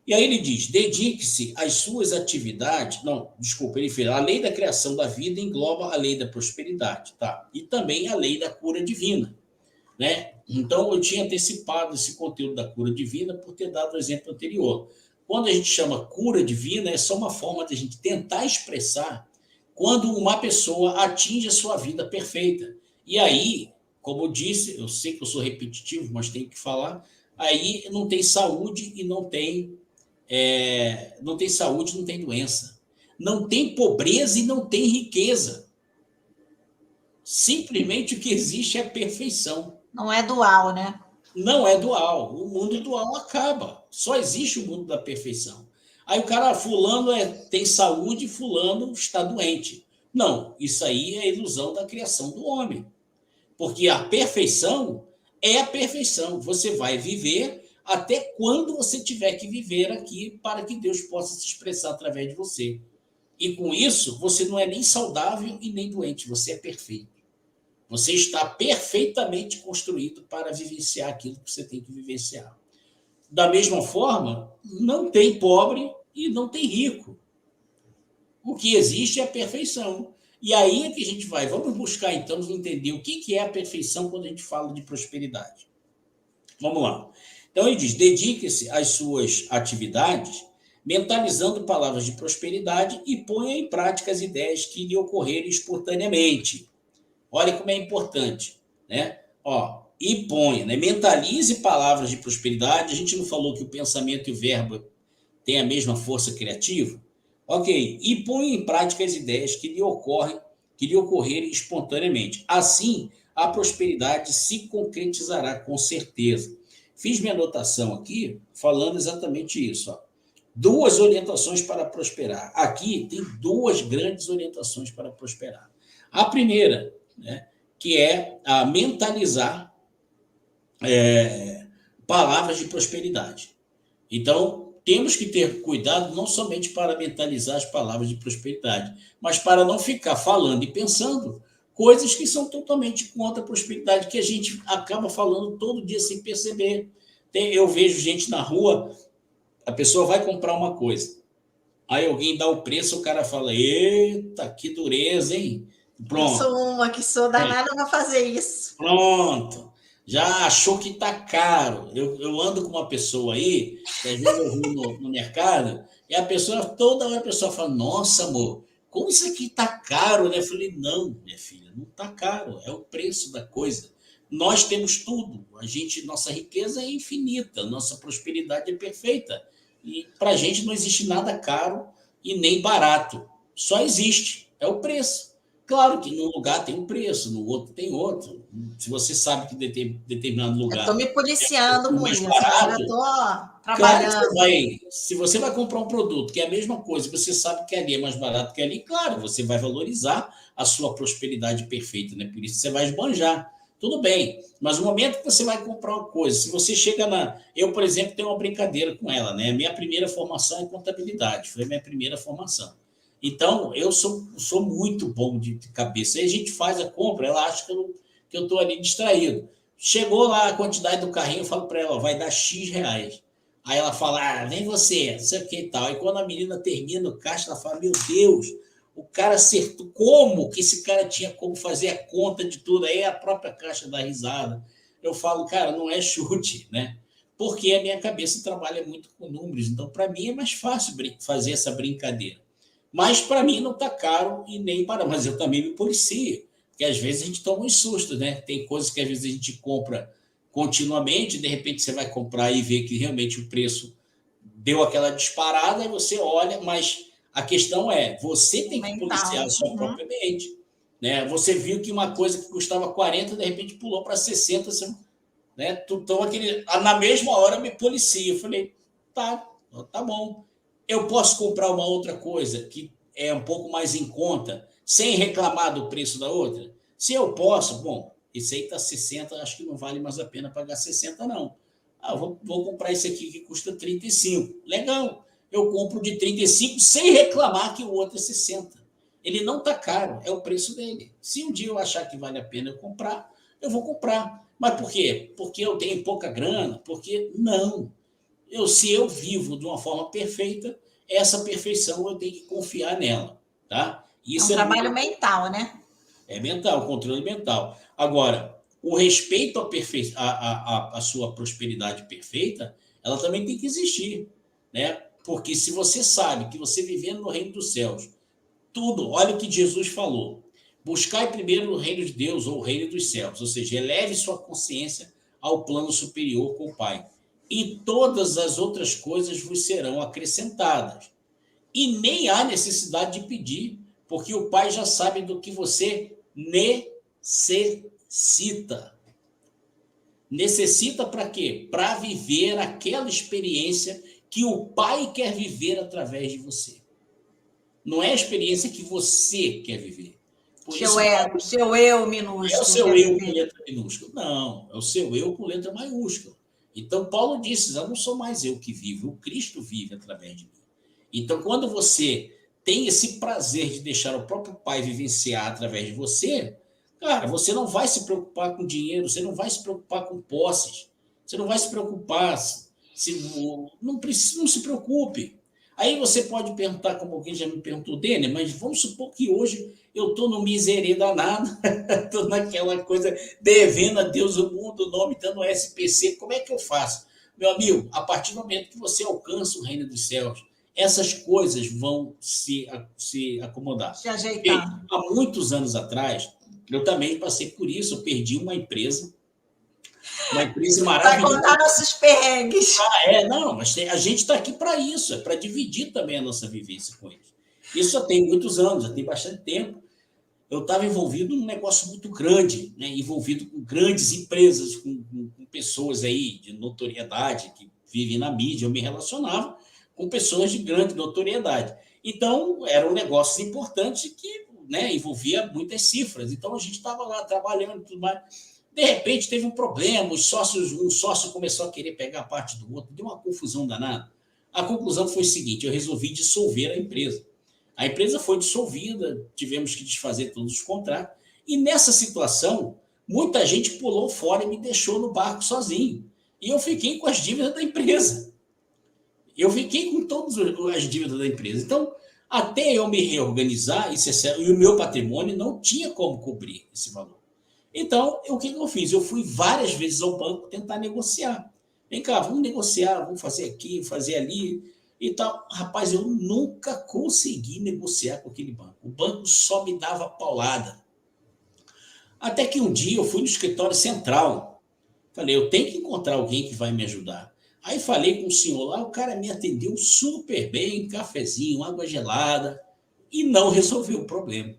E aí ele diz, dedique-se às suas atividades... Não, desculpa, ele fez, a lei da criação da vida engloba a lei da prosperidade, tá? E também a lei da cura divina, né? Então, eu tinha antecipado esse conteúdo da cura divina por ter dado o exemplo anterior. Quando a gente chama cura divina, é só uma forma de a gente tentar expressar quando uma pessoa atinge a sua vida perfeita. E aí, como eu disse, eu sei que eu sou repetitivo, mas tenho que falar, aí não tem saúde e não tem saúde, não tem doença. Não tem pobreza e não tem riqueza. Simplesmente o que existe é a perfeição. Não é dual, né? Não é dual. O mundo dual acaba. Só existe o mundo da perfeição. Aí o cara, fulano tem saúde e fulano está doente. Não, isso aí é a ilusão da criação do homem. Porque a perfeição é a perfeição. Você vai viver até quando você tiver que viver aqui para que Deus possa se expressar através de você. E com isso, você não é nem saudável e nem doente. Você é perfeito. Você está perfeitamente construído para vivenciar aquilo que você tem que vivenciar. Da mesma forma, não tem pobre e não tem rico. O que existe é a perfeição. E aí é que a gente vai. Vamos buscar, então, entender o que é a perfeição quando a gente fala de prosperidade. Vamos lá. Então, ele diz, dedique-se às suas atividades, mentalizando palavras de prosperidade e ponha em prática as ideias que lhe ocorrerem espontaneamente. Olha como é importante, né? Ó, e ponha, né? Mentalize palavras de prosperidade. A gente não falou que o pensamento e o verbo têm a mesma força criativa? Ok, e ponha em prática as ideias que lhe ocorrerem espontaneamente. Assim, a prosperidade se concretizará com certeza. Fiz minha anotação aqui falando exatamente isso. Ó. Duas orientações para prosperar. Aqui tem duas grandes orientações para prosperar. A primeira, né, que é a mentalizar palavras de prosperidade. Então, temos que ter cuidado não somente para mentalizar as palavras de prosperidade, mas para não ficar falando e pensando coisas que são totalmente contra a prosperidade, que a gente acaba falando todo dia sem perceber. Eu vejo gente na rua, a pessoa vai comprar uma coisa, aí alguém dá o preço, o cara fala, eita, que dureza, hein? Pronto. Eu sou uma que sou danada para fazer isso. Pronto. Já achou que está caro. Eu ando com uma pessoa aí, que às vezes eu vou no mercado, e a pessoa, toda hora a pessoa fala, nossa, amor, como isso aqui está caro, né? Eu falei, não, minha filha, não está caro, é o preço da coisa. Nós temos tudo, nossa riqueza é infinita, nossa prosperidade é perfeita. E para a gente não existe nada caro e nem barato. Só existe, é o preço. Claro que num lugar tem um preço, no outro tem outro. Se você sabe que determinado lugar... Eu estou me policiando com isso, barato, eu estou trabalhando. Claro, se você vai comprar um produto que é a mesma coisa, você sabe que ali é mais barato que ali, claro, você vai valorizar a sua prosperidade perfeita, né? Por isso você vai esbanjar. Tudo bem, mas no momento que você vai comprar uma coisa, se você chega na... Eu, por exemplo, tenho uma brincadeira com ela, né? Minha primeira formação é contabilidade, foi a minha primeira formação. Então, eu sou muito bom de cabeça. Aí a gente faz a compra, ela acha que eu estou ali distraído. Chegou lá a quantidade do carrinho, eu falo para ela, ó, vai dar X reais. Aí ela fala, vem você, não sei o que e tal. E quando a menina termina o caixa, ela fala, meu Deus, o cara acertou. Como que esse cara tinha como fazer a conta de tudo? Aí a própria caixa dá risada. Eu falo, cara, não é chute, né? Porque a minha cabeça trabalha muito com números. Então, para mim, é mais fácil fazer essa brincadeira. Mas para mim não está caro e nem para... Mas eu também me policio, porque às vezes a gente toma um susto, né? Tem coisas que às vezes a gente compra continuamente, de repente você vai comprar e vê que realmente o preço deu aquela disparada, e você olha, mas a questão é, você tem que policiar a sua própria mente. Né? Você viu que uma coisa que custava 40, de repente pulou para 60, né? Então, na mesma hora eu me policio. Eu falei, tá bom. Eu posso comprar uma outra coisa que é um pouco mais em conta, sem reclamar do preço da outra? Se eu posso, bom, esse aí está 60, acho que não vale mais a pena pagar 60, não. Vou comprar esse aqui que custa 35. Legal, eu compro de 35 sem reclamar que o outro é 60. Ele não está caro, é o preço dele. Se um dia eu achar que vale a pena eu comprar, eu vou comprar. Mas por quê? Porque eu tenho pouca grana? Porque não. Se eu vivo de uma forma perfeita, essa perfeição eu tenho que confiar nela. Tá? Isso é um trabalho mental, né? É mental, controle mental. Agora, o respeito à sua prosperidade perfeita, ela também tem que existir. Né? Porque se você sabe que você vivendo no reino dos céus, tudo, olha o que Jesus falou. Buscai primeiro o reino de Deus ou o reino dos céus, ou seja, eleve sua consciência ao plano superior com o Pai. E todas as outras coisas vos serão acrescentadas. E nem há necessidade de pedir, porque o Pai já sabe do que você necessita. Necessita para quê? Para viver aquela experiência que o Pai quer viver através de você. Não é a experiência que você quer viver. Seu eu minúsculo. É o seu eu com letra minúscula. Não, é o seu eu com letra maiúscula. Então, Paulo disse, eu não sou mais eu que vivo, o Cristo vive através de mim. Então, quando você tem esse prazer de deixar o próprio Pai vivenciar através de você, cara, você não vai se preocupar com dinheiro, você não vai se preocupar com posses, você não vai se preocupar, não se preocupe. Aí você pode perguntar, como alguém já me perguntou, Dênia, mas vamos supor que hoje eu estou no miserê danado, estou naquela coisa, devendo a Deus o mundo, o nome, dando SPC, como é que eu faço? Meu amigo, a partir do momento que você alcança o reino dos céus, essas coisas vão se acomodar. Se ajeitar. Há muitos anos atrás, eu também passei por isso, eu perdi uma empresa maravilhosa. Vai contar nossos perrengues. Não, mas a gente está aqui para isso, é para dividir também a nossa vivência com eles. Isso já tem muitos anos, já tem bastante tempo. Eu estava envolvido num negócio muito grande, né? Envolvido com grandes empresas, com pessoas aí de notoriedade que vivem na mídia. Eu me relacionava com pessoas de grande notoriedade. Então, eram negócios importantes que, né, envolvia muitas cifras. Então, a gente estava lá trabalhando e tudo mais. De repente, teve um problema, um sócio começou a querer pegar a parte do outro, deu uma confusão danada. A conclusão foi o seguinte: eu resolvi dissolver a empresa. A empresa foi dissolvida, tivemos que desfazer todos os contratos, e nessa situação, muita gente pulou fora e me deixou no barco sozinho. E eu fiquei com as dívidas da empresa. Eu fiquei com todas as dívidas da empresa. Então, até eu me reorganizar, e o meu patrimônio não tinha como cobrir esse valor. Então, o que eu fiz? Eu fui várias vezes ao banco tentar negociar. Vem cá, vamos negociar, vamos fazer aqui, fazer ali e tal. Rapaz, eu nunca consegui negociar com aquele banco. O banco só me dava paulada. Até que um dia eu fui no escritório central. Falei, eu tenho que encontrar alguém que vai me ajudar. Aí falei com o senhor lá, o cara me atendeu super bem, cafezinho, água gelada, e não resolveu o problema.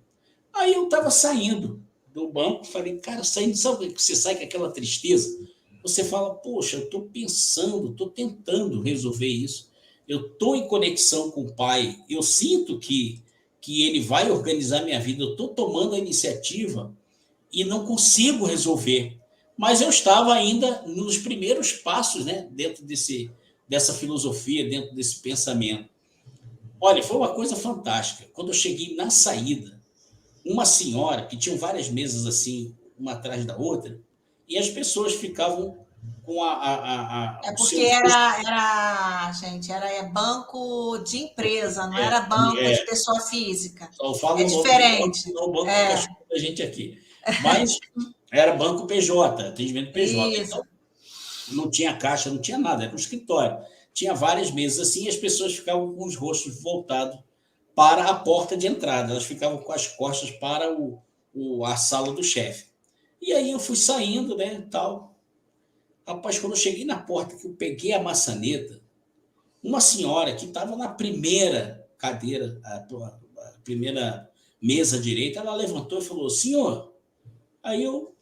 Aí eu estava saindo do banco, falei, cara, saindo, sabe que você sai com aquela tristeza? Você fala, poxa, eu estou pensando, estou tentando resolver isso, eu estou em conexão com o pai, eu sinto que ele vai organizar minha vida, eu estou tomando a iniciativa e não consigo resolver. Mas eu estava ainda nos primeiros passos, né, dentro dessa filosofia, dentro desse pensamento. Olha, foi uma coisa fantástica. Quando eu cheguei na saída, uma senhora, que tinha várias mesas assim, uma atrás da outra, e as pessoas ficavam com porque gente, era banco de empresa, não era banco de pessoa física. Só falo é diferente. No banco da gente aqui. Mas era banco PJ, atendimento PJ. Isso. Então, não tinha caixa, não tinha nada, era um escritório. Tinha várias mesas assim, e as pessoas ficavam com os rostos voltados para a porta de entrada. Elas ficavam com as costas para a sala do chefe. E aí eu fui saindo, né, tal. Rapaz, quando eu cheguei na porta, que eu peguei a maçaneta, uma senhora que estava na primeira cadeira, a primeira mesa direita, ela levantou e falou, senhor, aí eu,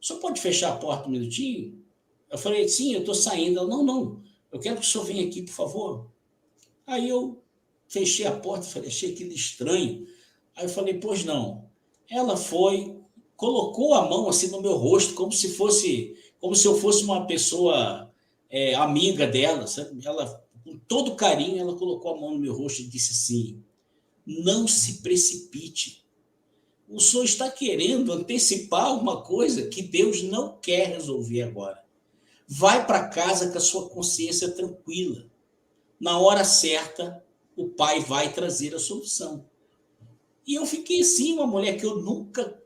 o senhor pode fechar a porta um minutinho? Eu falei, sim, eu estou saindo. Ela, não, eu quero que o senhor venha aqui, por favor. Aí eu fechei a porta, falei, achei aquilo estranho. Aí eu falei, pois não. Ela foi, colocou a mão assim no meu rosto, como se eu fosse uma pessoa amiga dela, sabe? Ela, com todo carinho, ela colocou a mão no meu rosto e disse assim, não se precipite. O senhor está querendo antecipar uma coisa que Deus não quer resolver agora. Vai para casa com a sua consciência tranquila. Na hora certa, o Pai vai trazer a solução. E eu fiquei assim, uma mulher que eu nunca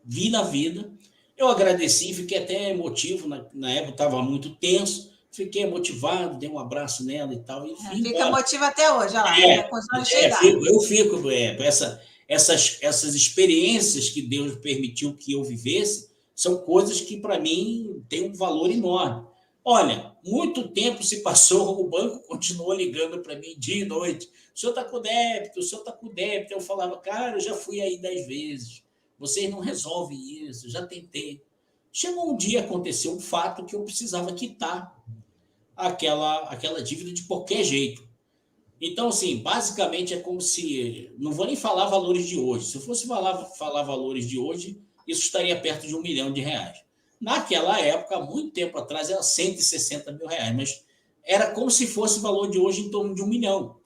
vi na vida. Eu agradeci, fiquei até emotivo, na época estava muito tenso, fiquei emotivado, dei um abraço nela e tal. E fica emotivo até hoje, olha lá. Eu fico essas experiências que Deus permitiu que eu vivesse, são coisas que, para mim, têm um valor enorme. Olha, muito tempo se passou, o banco continuou ligando para mim dia e noite. O senhor está com débito, o senhor está com débito. Eu falava, cara, eu já fui aí 10 vezes. Vocês não resolvem isso, já tentei. Chegou um dia, aconteceu um fato que eu precisava quitar aquela dívida de qualquer jeito. Então, assim, basicamente é como se... Não vou nem falar valores de hoje. Se eu fosse falar valores de hoje, isso estaria perto de R$1 milhão. Naquela época, muito tempo atrás, era R$160 mil, mas era como se fosse o valor de hoje em torno de R$1 milhão.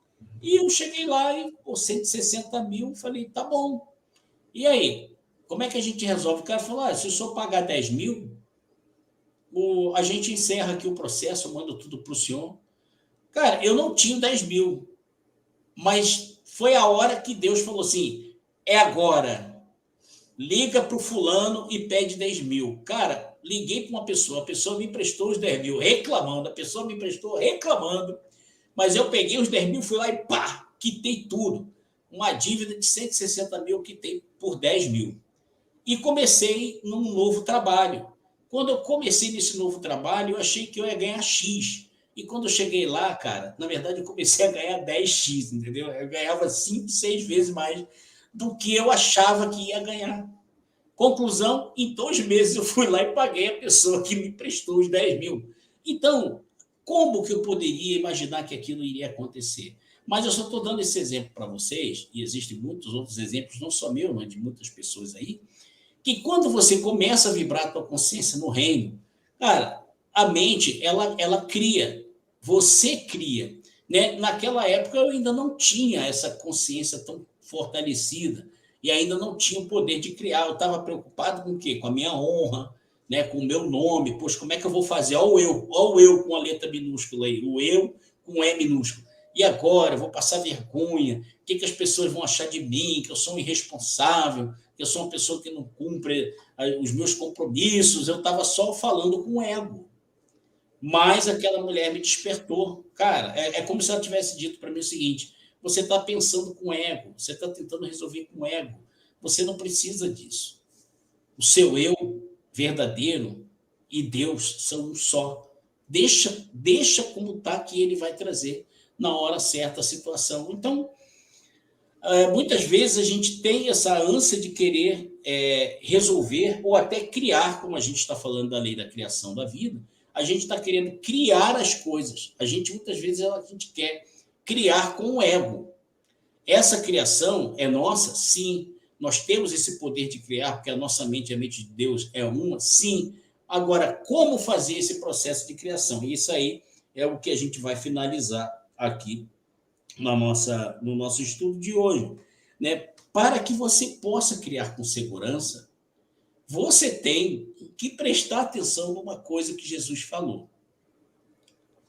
E eu cheguei lá e, 160 mil, falei, tá bom. E aí, como é que a gente resolve? O cara falou, se o senhor pagar 10 mil, a gente encerra aqui o processo, eu mando tudo para o senhor. Cara, eu não tinha 10 mil, mas foi a hora que Deus falou assim, é agora. Liga para o fulano e pede 10 mil. Cara, liguei para uma pessoa, a pessoa me emprestou os 10 mil reclamando, a pessoa me emprestou reclamando. Mas eu peguei os 10 mil, fui lá e pá, quitei tudo. Uma dívida de 160 mil eu quitei por 10 mil. E comecei num novo trabalho. Quando eu comecei nesse novo trabalho, eu achei que eu ia ganhar X. E quando eu cheguei lá, cara, na verdade eu comecei a ganhar 10x, entendeu? Eu ganhava 5, 6 vezes mais do que eu achava que ia ganhar. Conclusão, em 2 meses eu fui lá e paguei a pessoa que me prestou os 10 mil. Então, como que eu poderia imaginar que aquilo iria acontecer? Mas eu só estou dando esse exemplo para vocês, e existem muitos outros exemplos, não só meu, mas de muitas pessoas aí, que quando você começa a vibrar a tua consciência no reino, cara, a mente, ela cria, você cria. Né? Naquela época eu ainda não tinha essa consciência tão fortalecida e ainda não tinha o poder de criar. Eu estava preocupado com o quê? Com a minha honra, né? Com o meu nome. Poxa, como é que eu vou fazer? Olha o eu com a letra minúscula aí, o eu com E minúsculo. E agora? Eu vou passar vergonha? O que as pessoas vão achar de mim? Que eu sou um irresponsável? Que eu sou uma pessoa que não cumpre os meus compromissos? Eu estava só falando com o ego. Mas aquela mulher me despertou. Cara, é como se ela tivesse dito para mim o seguinte: você está pensando com ego, você está tentando resolver com ego. Você não precisa disso. O seu eu verdadeiro e Deus são um só. Deixa como está que ele vai trazer na hora certa a situação. Então, muitas vezes a gente tem essa ânsia de querer resolver ou até criar, como a gente está falando da lei da criação da vida, a gente está querendo criar as coisas. A gente, muitas vezes, a gente quer criar com o ego. Essa criação é nossa? Sim. Nós temos esse poder de criar, porque a nossa mente e a mente de Deus é uma? Sim. Agora, como fazer esse processo de criação? E isso aí é o que a gente vai finalizar aqui no nosso estudo de hoje. Né? Para que você possa criar com segurança, você tem que prestar atenção numa coisa que Jesus falou.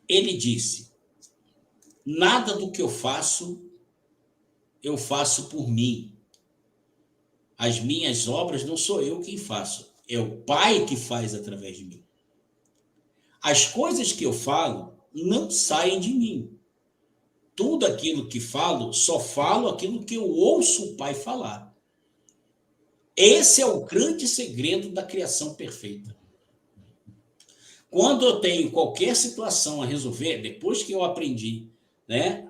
Ele disse: nada do que eu faço por mim. As minhas obras não sou eu quem faço, é o Pai que faz através de mim. As coisas que eu falo não saem de mim. Tudo aquilo que falo, só falo aquilo que eu ouço o Pai falar. Esse é o grande segredo da criação perfeita. Quando eu tenho qualquer situação a resolver, depois que eu aprendi, né,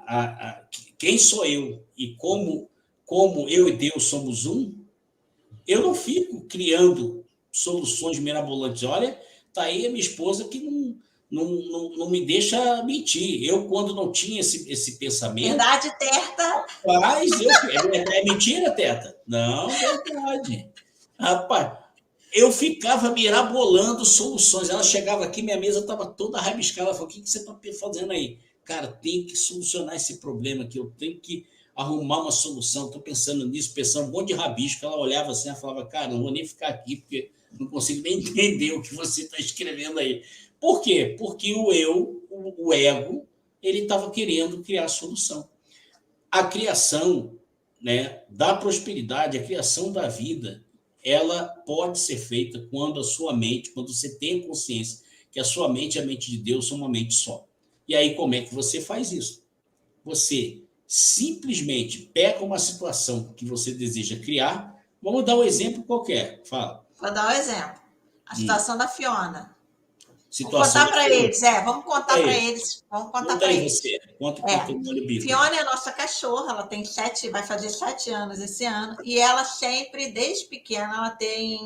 quem sou eu e como eu e Deus somos um, eu não fico criando soluções mirabolantes. Olha, tá aí a minha esposa que não me deixa mentir. Eu, quando não tinha esse pensamento... Verdade, Teta. Rapaz, é mentira, Teta? Não, verdade. Rapaz, eu ficava mirabolando soluções. Ela chegava aqui, minha mesa estava toda rabiscada. Ela falou: o que você está fazendo aí? Cara, tem que solucionar esse problema aqui. Eu tenho que arrumar uma solução. Estou pensando nisso, pensando um monte de rabisco. Ela olhava assim e falava: cara, não vou nem ficar aqui, porque não consigo nem entender o que você está escrevendo aí. Por quê? Porque o ego, ele estava querendo criar a solução. A criação, né, da prosperidade, a criação da vida, ela pode ser feita quando a sua mente, quando você tem consciência que a sua mente e a mente de Deus são uma mente só. E aí, como é que você faz isso? Você simplesmente pega uma situação que você deseja criar. Vamos dar um exemplo qualquer. Fala. Vou dar um exemplo. A situação da Fiona. Situação vamos contar para eles. Vamos contar para eles. Vamos contar para eles. Você. Conta Fiona é a nossa cachorra, ela tem vai fazer 7 anos esse ano, e ela sempre, desde pequena, ela tem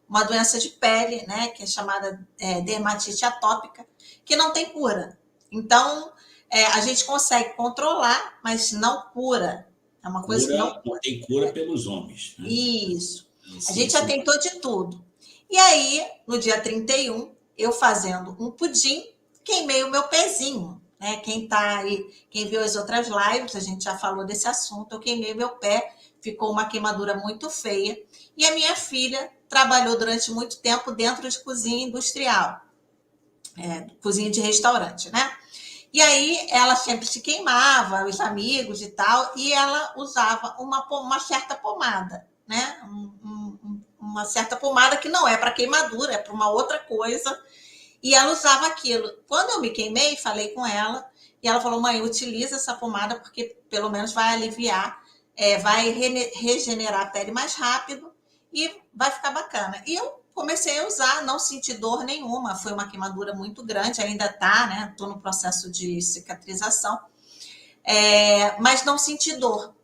uma doença de pele, né, que é chamada dermatite atópica, que não tem cura. Então, a gente consegue controlar, mas não cura. É uma coisa que não tem cura pelos homens. Né? Isso. A gente já tentou de tudo. E aí, no dia 31, eu fazendo um pudim, queimei o meu pezinho. Né? Quem viu as outras lives, a gente já falou desse assunto. Eu queimei meu pé, ficou uma queimadura muito feia. E a minha filha trabalhou durante muito tempo dentro de cozinha industrial, cozinha de restaurante, né? E aí ela sempre se queimava, os amigos e tal, e ela usava uma certa pomada, né? Uma certa pomada que não é para queimadura, é para uma outra coisa. E ela usava aquilo. Quando eu me queimei, falei com ela, E ela falou, mãe, utiliza essa pomada porque pelo menos vai aliviar, vai regenerar a pele mais rápido e vai ficar bacana. E eu comecei a usar, não senti dor nenhuma, foi uma queimadura muito grande, ainda tá, né? Estou no processo de cicatrização, mas não senti dor.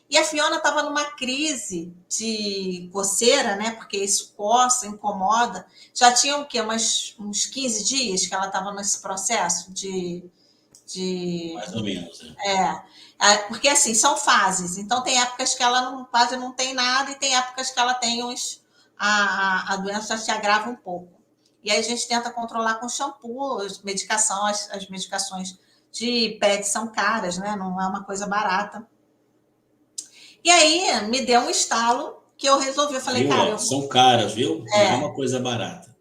E a Fiona estava numa crise de coceira, né? Porque isso coça, incomoda. Já tinha o quê? Uns 15 dias que ela estava nesse processo de. Mais ou menos. Porque assim, são fases. Então tem épocas que ela quase não tem nada e tem épocas que ela tem a doença se agrava um pouco. E aí a gente tenta controlar com shampoo, medicação, as medicações de PET são caras, né? Não é uma coisa barata. E aí me deu um estalo que eu resolvi, eu falei, viu? cara, São caras, viu? Não é uma coisa barata.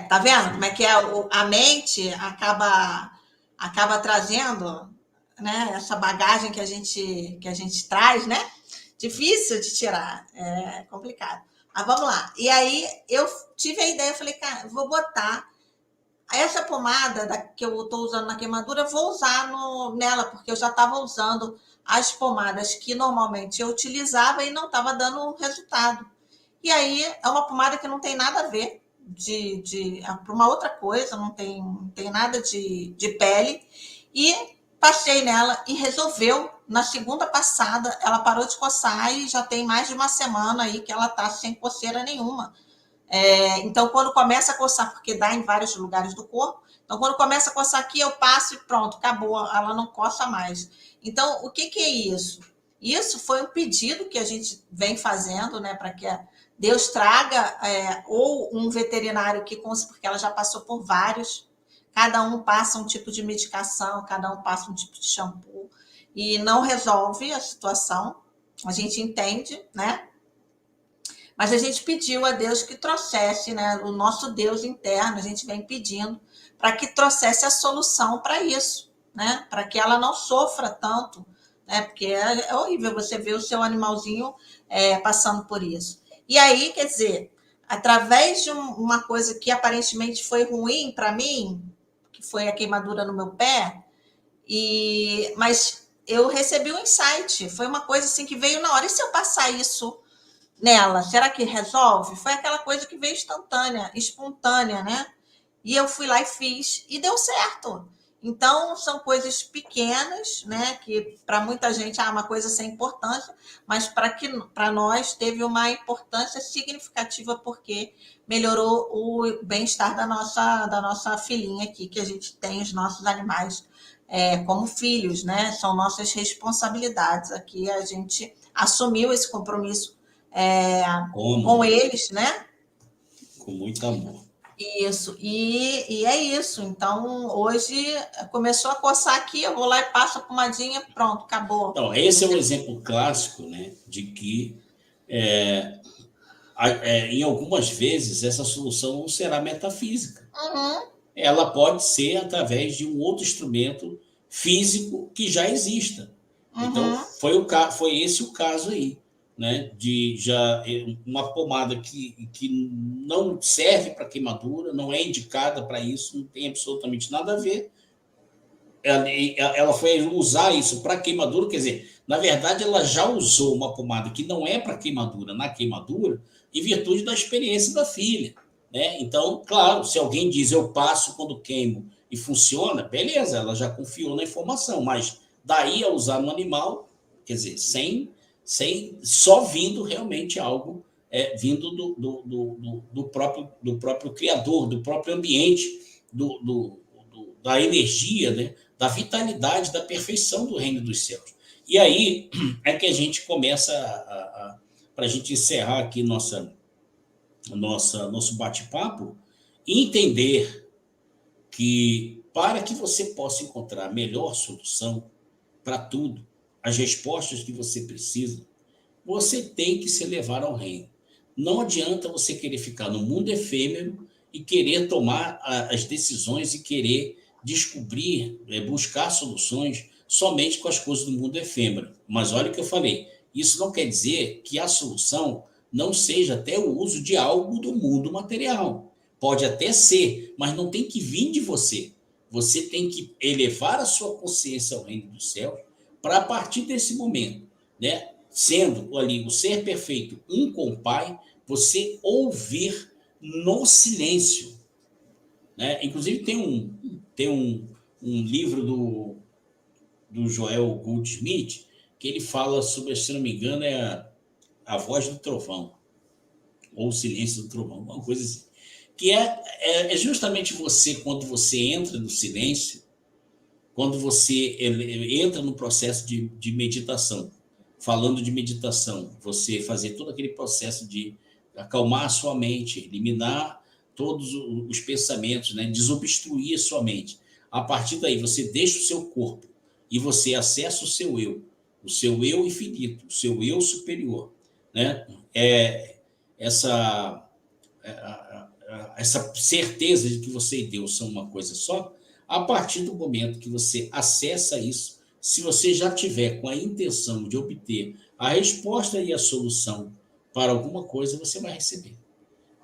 Tá vendo como é que a mente acaba trazendo, né, essa bagagem que a gente traz, né? Difícil de tirar, é complicado. Mas vamos lá. E aí eu tive a ideia, eu falei, cara, vou botar essa pomada que eu estou usando na queimadura, vou usar nela, porque eu já estava usando as pomadas que normalmente eu utilizava e não estava dando resultado. E aí é uma pomada que não tem nada a ver para uma outra coisa, não tem nada de pele. E passei nela e resolveu. Na segunda passada, ela parou de coçar e já tem mais de uma semana aí que ela está sem coceira nenhuma. Então, quando começa a coçar, porque dá em vários lugares do corpo, então, quando começa a coçar aqui, eu passo e pronto, acabou, ela não coça mais. Então, o que é isso? Isso foi um pedido que a gente vem fazendo, né, para que Deus traga ou um veterinário porque ela já passou por vários, cada um passa um tipo de medicação, cada um passa um tipo de shampoo, e não resolve a situação, a gente entende, né? Mas a gente pediu a Deus que trouxesse, né, o nosso Deus interno, a gente vem pedindo para que trouxesse a solução para isso, né, para que ela não sofra tanto, né, porque é horrível você ver o seu animalzinho passando por isso. E aí, quer dizer, através de uma coisa que aparentemente foi ruim para mim, que foi a queimadura no meu pé, mas eu recebi um insight, foi uma coisa assim que veio na hora. E se eu passar isso nela, será que resolve? Foi aquela coisa que veio instantânea, espontânea, né? E eu fui lá e fiz, e deu certo. Então, são coisas pequenas, né? Que para muita gente é uma coisa sem importância, mas para nós teve uma importância significativa, porque melhorou o bem-estar da nossa filhinha aqui, que a gente tem os nossos animais como filhos, né? São nossas responsabilidades aqui, a gente assumiu esse compromisso com eles, né? Com muito amor. Isso, e é isso. Então, hoje começou a coçar aqui, eu vou lá e passo a pomadinha, pronto, acabou. Então, esse é um exemplo clássico, né, de que em algumas vezes essa solução não será metafísica. Uhum. Ela pode ser através de um outro instrumento físico que já exista. Uhum. Então, foi esse o caso aí, né? De já uma pomada que não serve para queimadura, não é indicada para isso, não tem absolutamente nada a ver. Ela foi usar isso para queimadura, quer dizer, na verdade, ela já usou uma pomada que não é para queimadura, na queimadura, em virtude da experiência da filha, né? Então, claro, se alguém diz eu passo quando queimo e funciona, beleza, ela já confiou na informação, mas daí a usar no animal, quer dizer, sem só vindo realmente algo vindo do próprio criador, do próprio ambiente, da energia, né? Da vitalidade, da perfeição do reino dos céus. E aí é que a gente começa para a gente encerrar aqui nosso bate-papo, entender que para que você possa encontrar a melhor solução para tudo, as respostas que você precisa, você tem que se levar ao reino. Não adianta você querer ficar no mundo efêmero e querer tomar as decisões e querer descobrir, buscar soluções somente com as coisas do mundo efêmero. Mas olha o que eu falei, isso não quer dizer que a solução não seja até o uso de algo do mundo material. Pode até ser, mas não tem que vir de você. Você tem que elevar a sua consciência ao reino dos céus para, a partir desse momento, né, sendo ali o ser perfeito um com o Pai, você ouvir no silêncio. Né? Inclusive, tem um livro do Joel Goldsmith que ele fala sobre, se não me engano, a voz do trovão, ou o silêncio do trovão, uma coisa assim. Que é justamente você, quando você entra no silêncio, quando você entra no processo de meditação, falando de meditação, você fazer todo aquele processo de acalmar a sua mente, eliminar todos os pensamentos, né? Desobstruir a sua mente. A partir daí, você deixa o seu corpo e você acessa o seu eu infinito, o seu eu superior. Né? Essa certeza de que você e Deus são uma coisa só, a partir do momento que você acessa isso, se você já tiver com a intenção de obter a resposta e a solução para alguma coisa, você vai receber.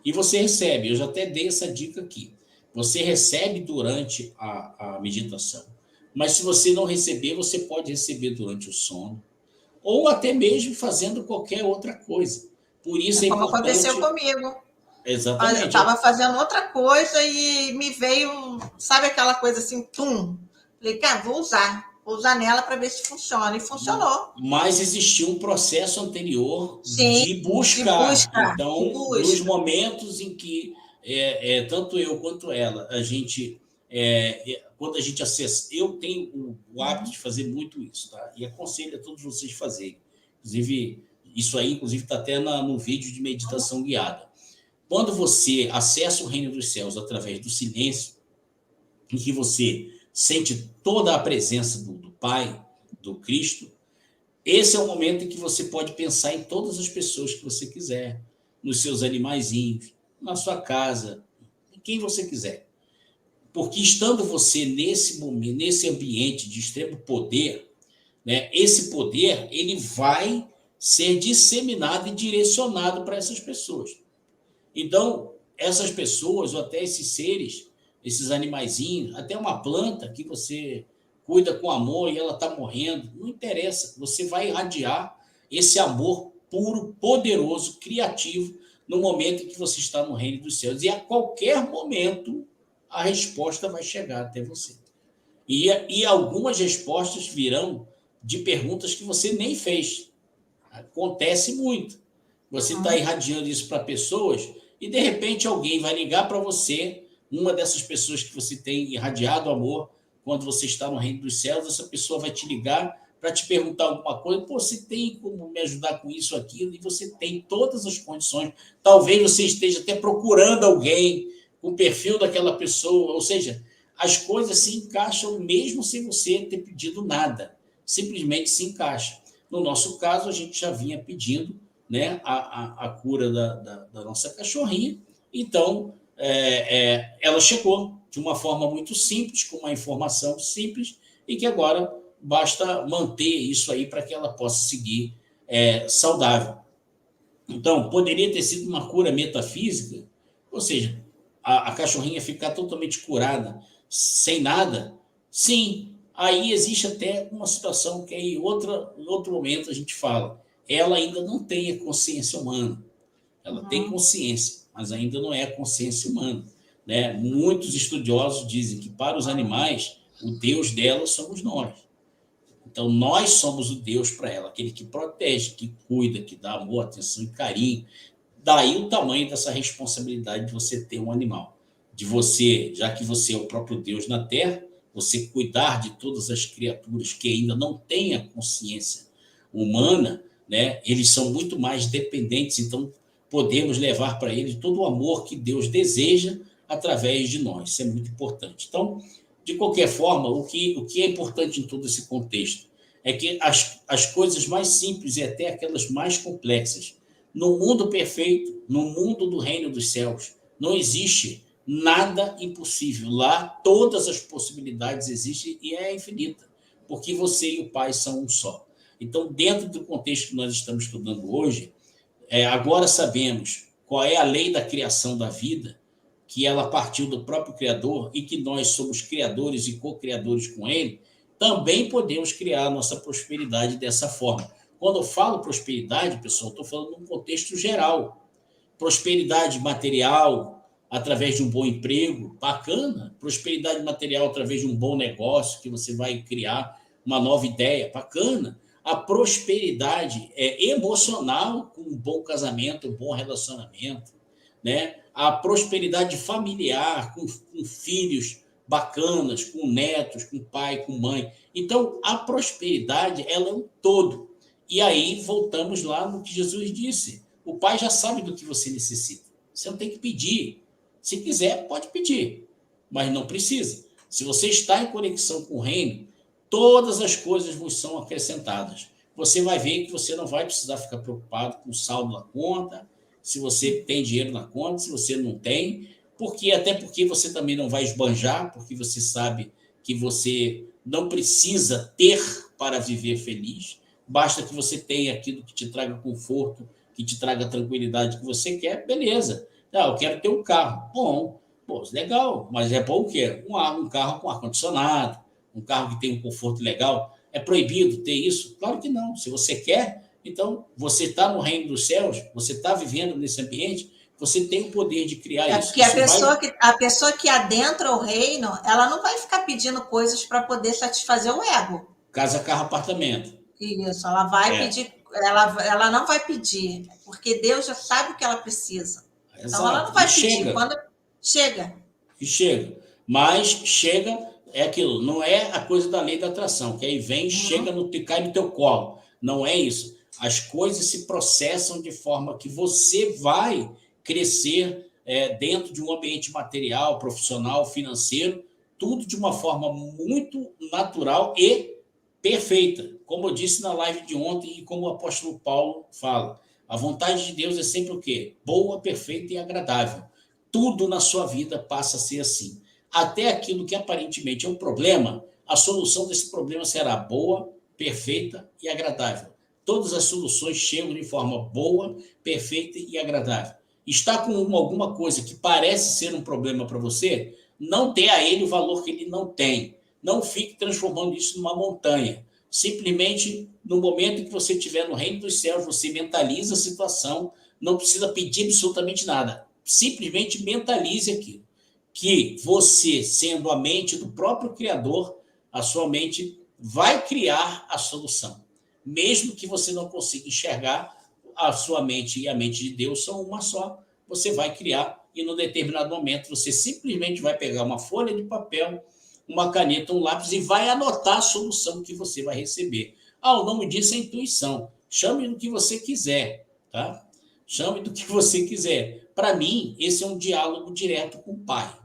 E você recebe, eu já até dei essa dica aqui, você recebe durante a meditação, mas se você não receber, você pode receber durante o sono, ou até mesmo fazendo qualquer outra coisa. Por isso é Como importante... aconteceu comigo. Eu Exatamente. estava fazendo outra coisa e me veio, sabe aquela coisa assim, tum. Falei, cara, vou usar nela para ver se funciona. E funcionou. Mas existiu um processo anterior Sim, de buscar. de Então, nos busca. momentos em que tanto eu quanto ela, quando a gente acessa, eu tenho o hábito de fazer muito isso, tá? E aconselho a todos vocês fazerem. Inclusive, isso aí, inclusive, está até no vídeo de meditação guiada. Quando você acessa o reino dos céus através do silêncio, em que você sente toda a presença do Pai, do Cristo, esse é o momento em que você pode pensar em todas as pessoas que você quiser, nos seus animaizinhos, na sua casa, em quem você quiser. Porque estando você nesse momento, nesse ambiente de extremo poder, né, esse poder ele vai ser disseminado e direcionado para essas pessoas. Então, essas pessoas, ou até esses seres, esses animaizinhos, até uma planta que você cuida com amor e ela está morrendo, não interessa, você vai irradiar esse amor puro, poderoso, criativo, no momento em que você está no reino dos céus. E a qualquer momento, a resposta vai chegar até você. E algumas respostas virão de perguntas que você nem fez. Acontece muito. Você está irradiando isso para pessoas e, de repente, alguém vai ligar para você, uma dessas pessoas que você tem irradiado amor, quando você está no reino dos céus, essa pessoa vai te ligar para te perguntar alguma coisa. Pô, você tem como me ajudar com isso, aquilo? E você tem todas as condições. Talvez você esteja até procurando alguém com o perfil daquela pessoa. Ou seja, as coisas se encaixam mesmo sem você ter pedido nada. Simplesmente se encaixa. No nosso caso, a gente já vinha pedindo, né, a cura da nossa cachorrinha. Então, ela chegou de uma forma muito simples, com uma informação simples, e que agora basta manter isso aí para que ela possa seguir saudável. Então, poderia ter sido uma cura metafísica, ou seja, a cachorrinha ficar totalmente curada, sem nada? Sim, aí existe até uma situação que em outro momento a gente fala. Ela ainda não tem a consciência humana. Ela tem consciência, mas ainda não é a consciência humana. Né? Muitos estudiosos dizem que, para os animais, o Deus delas somos nós. Então, nós somos o Deus para ela, aquele que protege, que cuida, que dá amor, atenção e carinho. Daí o tamanho dessa responsabilidade de você ter um animal. De você, já que você é o próprio Deus na Terra, você cuidar de todas as criaturas que ainda não têm a consciência humana, né? Eles são muito mais dependentes, então podemos levar para eles todo o amor que Deus deseja através de nós. Isso é muito importante. Então, de qualquer forma, o que é importante em todo esse contexto é que as coisas mais simples e até aquelas mais complexas, no mundo perfeito, no mundo do reino dos céus, não existe nada impossível. Lá, todas as possibilidades existem e é infinita, porque você e o Pai são um só. Então, dentro do contexto que nós estamos estudando hoje, agora sabemos qual é a lei da criação da vida, que ela partiu do próprio Criador e que nós somos criadores e co-criadores com Ele, também podemos criar a nossa prosperidade dessa forma. Quando eu falo prosperidade, pessoal, estou falando num contexto geral. Prosperidade material, através de um bom emprego, bacana. Prosperidade material através de um bom negócio, que você vai criar uma nova ideia, bacana. A prosperidade emocional, com um bom casamento, um bom relacionamento, né? A prosperidade familiar, com filhos bacanas, com netos, com pai, com mãe. Então, a prosperidade, ela é um todo. E aí, voltamos lá no que Jesus disse. O Pai já sabe do que você necessita. Você não tem que pedir. Se quiser, pode pedir, mas não precisa. Se você está em conexão com o reino, todas as coisas vos são acrescentadas. Você vai ver que você não vai precisar ficar preocupado com o saldo na conta, se você tem dinheiro na conta, se você não tem, até porque você também não vai esbanjar, porque você sabe que você não precisa ter para viver feliz, basta que você tenha aquilo que te traga conforto, que te traga tranquilidade que você quer, beleza. Eu quero ter um carro. Bom, legal, mas é bom o quê? Um carro com ar-condicionado, um carro que tem um conforto legal. É proibido ter isso? Claro que não. Se você quer, então você está no reino dos céus, você está vivendo nesse ambiente, você tem o poder de criar isso. Porque a pessoa que adentra o reino, ela não vai ficar pedindo coisas para poder satisfazer o ego. Casa, carro, apartamento. Isso, ela vai pedir, ela não vai pedir, porque Deus já sabe o que ela precisa. Exato. Então ela não vai pedir. Quando chega. E chega. Mas chega, é aquilo, não é a coisa da lei da atração, que aí vem, chega, cai no teu colo. Não é isso. As coisas se processam de forma que você vai crescer dentro de um ambiente material, profissional, financeiro, tudo de uma forma muito natural e perfeita. Como eu disse na live de ontem e como o apóstolo Paulo fala, a vontade de Deus é sempre o quê? Boa, perfeita e agradável. Tudo na sua vida passa a ser assim. Até aquilo que aparentemente é um problema, a solução desse problema será boa, perfeita e agradável. Todas as soluções chegam de forma boa, perfeita e agradável. Está com alguma coisa que parece ser um problema para você? Não dê a ele o valor que ele não tem. Não fique transformando isso numa montanha. Simplesmente, no momento que você estiver no reino dos céus, você mentaliza a situação, não precisa pedir absolutamente nada. Simplesmente mentalize aquilo. Que você, sendo a mente do próprio Criador, a sua mente vai criar a solução. Mesmo que você não consiga enxergar, a sua mente e a mente de Deus são uma só. Você vai criar e, num determinado momento, você simplesmente vai pegar uma folha de papel, uma caneta, um lápis e vai anotar a solução que você vai receber. O nome disso é intuição. Chame do que você quiser, tá? Chame do que você quiser. Para mim, esse é um diálogo direto com o Pai.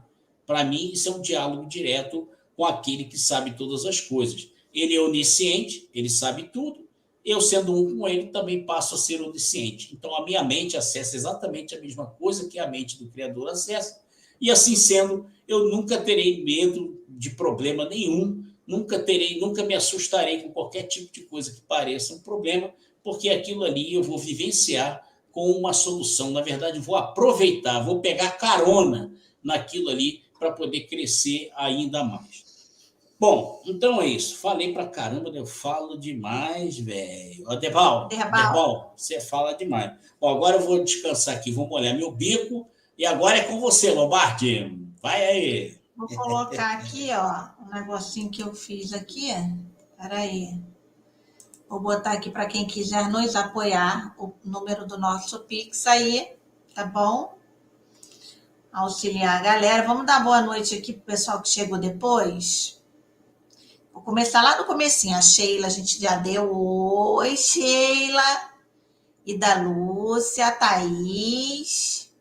Para mim, isso é um diálogo direto com aquele que sabe todas as coisas. Ele é onisciente, ele sabe tudo. Eu, sendo um com ele, também passo a ser onisciente. Então, a minha mente acessa exatamente a mesma coisa que a mente do Criador acessa. E, assim sendo, eu nunca terei medo de problema nenhum, nunca me assustarei com qualquer tipo de coisa que pareça um problema, porque aquilo ali eu vou vivenciar com uma solução. Na verdade, vou aproveitar, vou pegar carona naquilo ali para poder crescer ainda mais. Bom, então é isso. Falei pra caramba, eu falo demais, velho. Debal, você fala demais. Bom, agora eu vou descansar aqui, vou molhar meu bico. E agora é com você, Lombardi. Vai aí. Vou colocar aqui, ó, um negocinho que eu fiz aqui. Peraí. Vou botar aqui para quem quiser nos apoiar, o número do nosso Pix aí, tá bom? Auxiliar a galera. Vamos dar boa noite aqui pro pessoal que chegou depois. Vou começar lá no comecinho. A Sheila, a gente já deu. Oi, Sheila. E da Lúcia, a Thaís.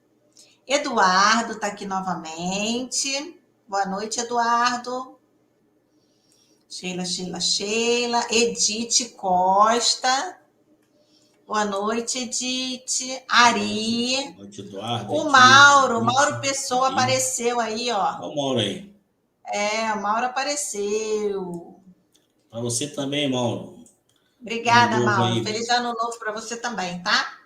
Eduardo está aqui novamente. Boa noite, Eduardo. Sheila. Edith Costa. Boa noite, Edith. Ari. Boa noite, Eduardo. O Mauro Pessoa apareceu aí, ó. Olha o Mauro aí. O Mauro apareceu. Para você também, Mauro. Obrigada, Mauro. Feliz ano novo para você também, tá?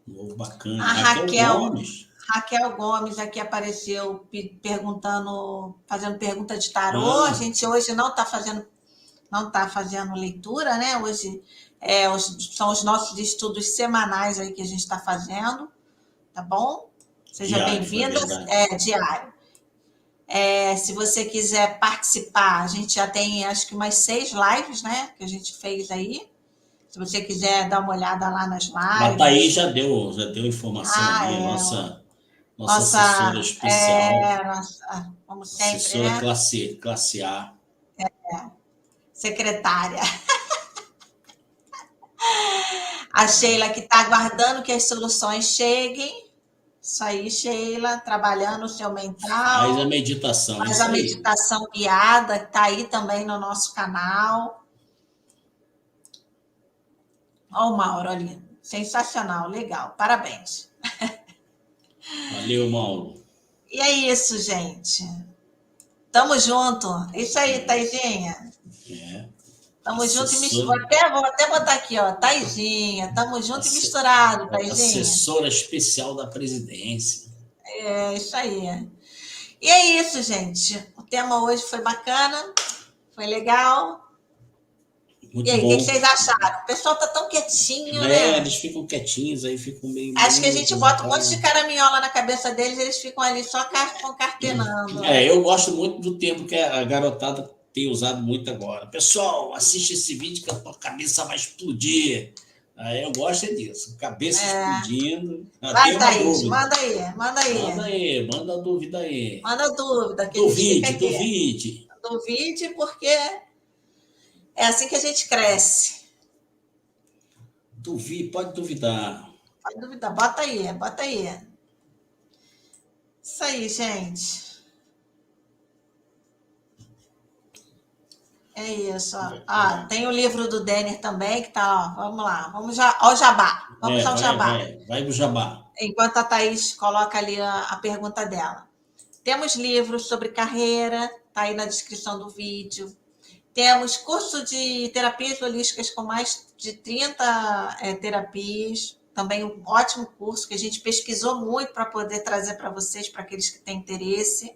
Novo bacana. A Raquel Gomes aqui apareceu perguntando, fazendo pergunta de tarô. A Ah, gente hoje não tá fazendo leitura, né? Hoje são os nossos estudos semanais aí que a gente está fazendo, tá bom? Seja diário, é bem-vinda, verdade. diário. Se você quiser participar, a gente já tem acho que umas 6 lives, né? Que a gente fez aí. Se você quiser dar uma olhada lá nas A Thaís lives. já deu informação Ah, ali, a é. nossa assessora Nossa, especial, como sempre, assessora né? classe A. Secretária. A Sheila que está aguardando que as soluções cheguem. Isso aí, Sheila, trabalhando o seu Faz a mental, meditação, faz isso a aí. meditação guiada, que está aí também no nosso canal. Olha o Mauro ali. Sensacional, legal. Parabéns. Valeu, Mauro. E é isso, gente. Tamo junto. Isso aí, Taizinha. É, Tamo junto e assessora, misturado. Vou até botar aqui, ó. Taizinha. Tamo junto e misturado, Taizinha. assessora especial da presidência. É isso aí. E é isso, gente. O tema hoje foi bacana, foi legal. E Muito aí, o que bom. vocês acharam? O pessoal tá tão quietinho, É, né? eles ficam quietinhos, aí ficam meio Acho que a gente mudos e bota um monte de tal. caraminhola na cabeça deles, eles ficam ali só concatenando. Eu gosto muito do termo que a garotada tem usado muito agora. Pessoal, assiste esse vídeo que a tua cabeça vai explodir. Aí eu gosto disso, cabeça explodindo. Vai, Tem uma Thaís, dúvida. manda aí, manda aí. Manda a dúvida aí. Manda dúvida, que a gente fica Duvide, aqui. duvide. Duvide, porque é assim que a gente cresce. Duvide, pode duvidar. Pode duvidar, bota aí, bota aí. Isso aí, gente. É isso. Tem o livro do Denner também, que tá, ó, vamos lá. Vamos já ao jabá. Vamos ao jabá. Vai pro jabá. Enquanto a Thaís coloca ali a pergunta dela. Temos livros sobre carreira, tá aí na descrição do vídeo. Temos curso de terapias holísticas com mais de 30 terapias. Também um ótimo curso que a gente pesquisou muito para poder trazer para vocês, para aqueles que têm interesse.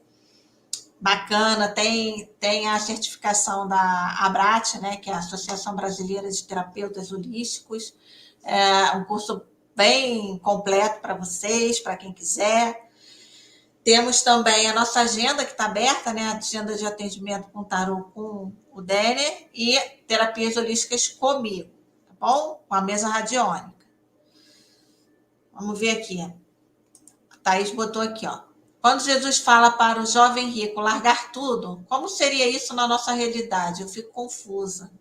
Bacana, tem a certificação da ABRAT, né, que é a Associação Brasileira de Terapeutas Holísticos. É um curso bem completo para vocês, para quem quiser. Temos também a nossa agenda que está aberta, né? A agenda de atendimento com tarô com o Denner e terapias holísticas comigo, tá bom? Com a mesa radiônica. Vamos ver aqui. A Thaís botou aqui, ó. Quando Jesus fala para o jovem rico largar tudo, como seria isso na nossa realidade? Eu fico confusa.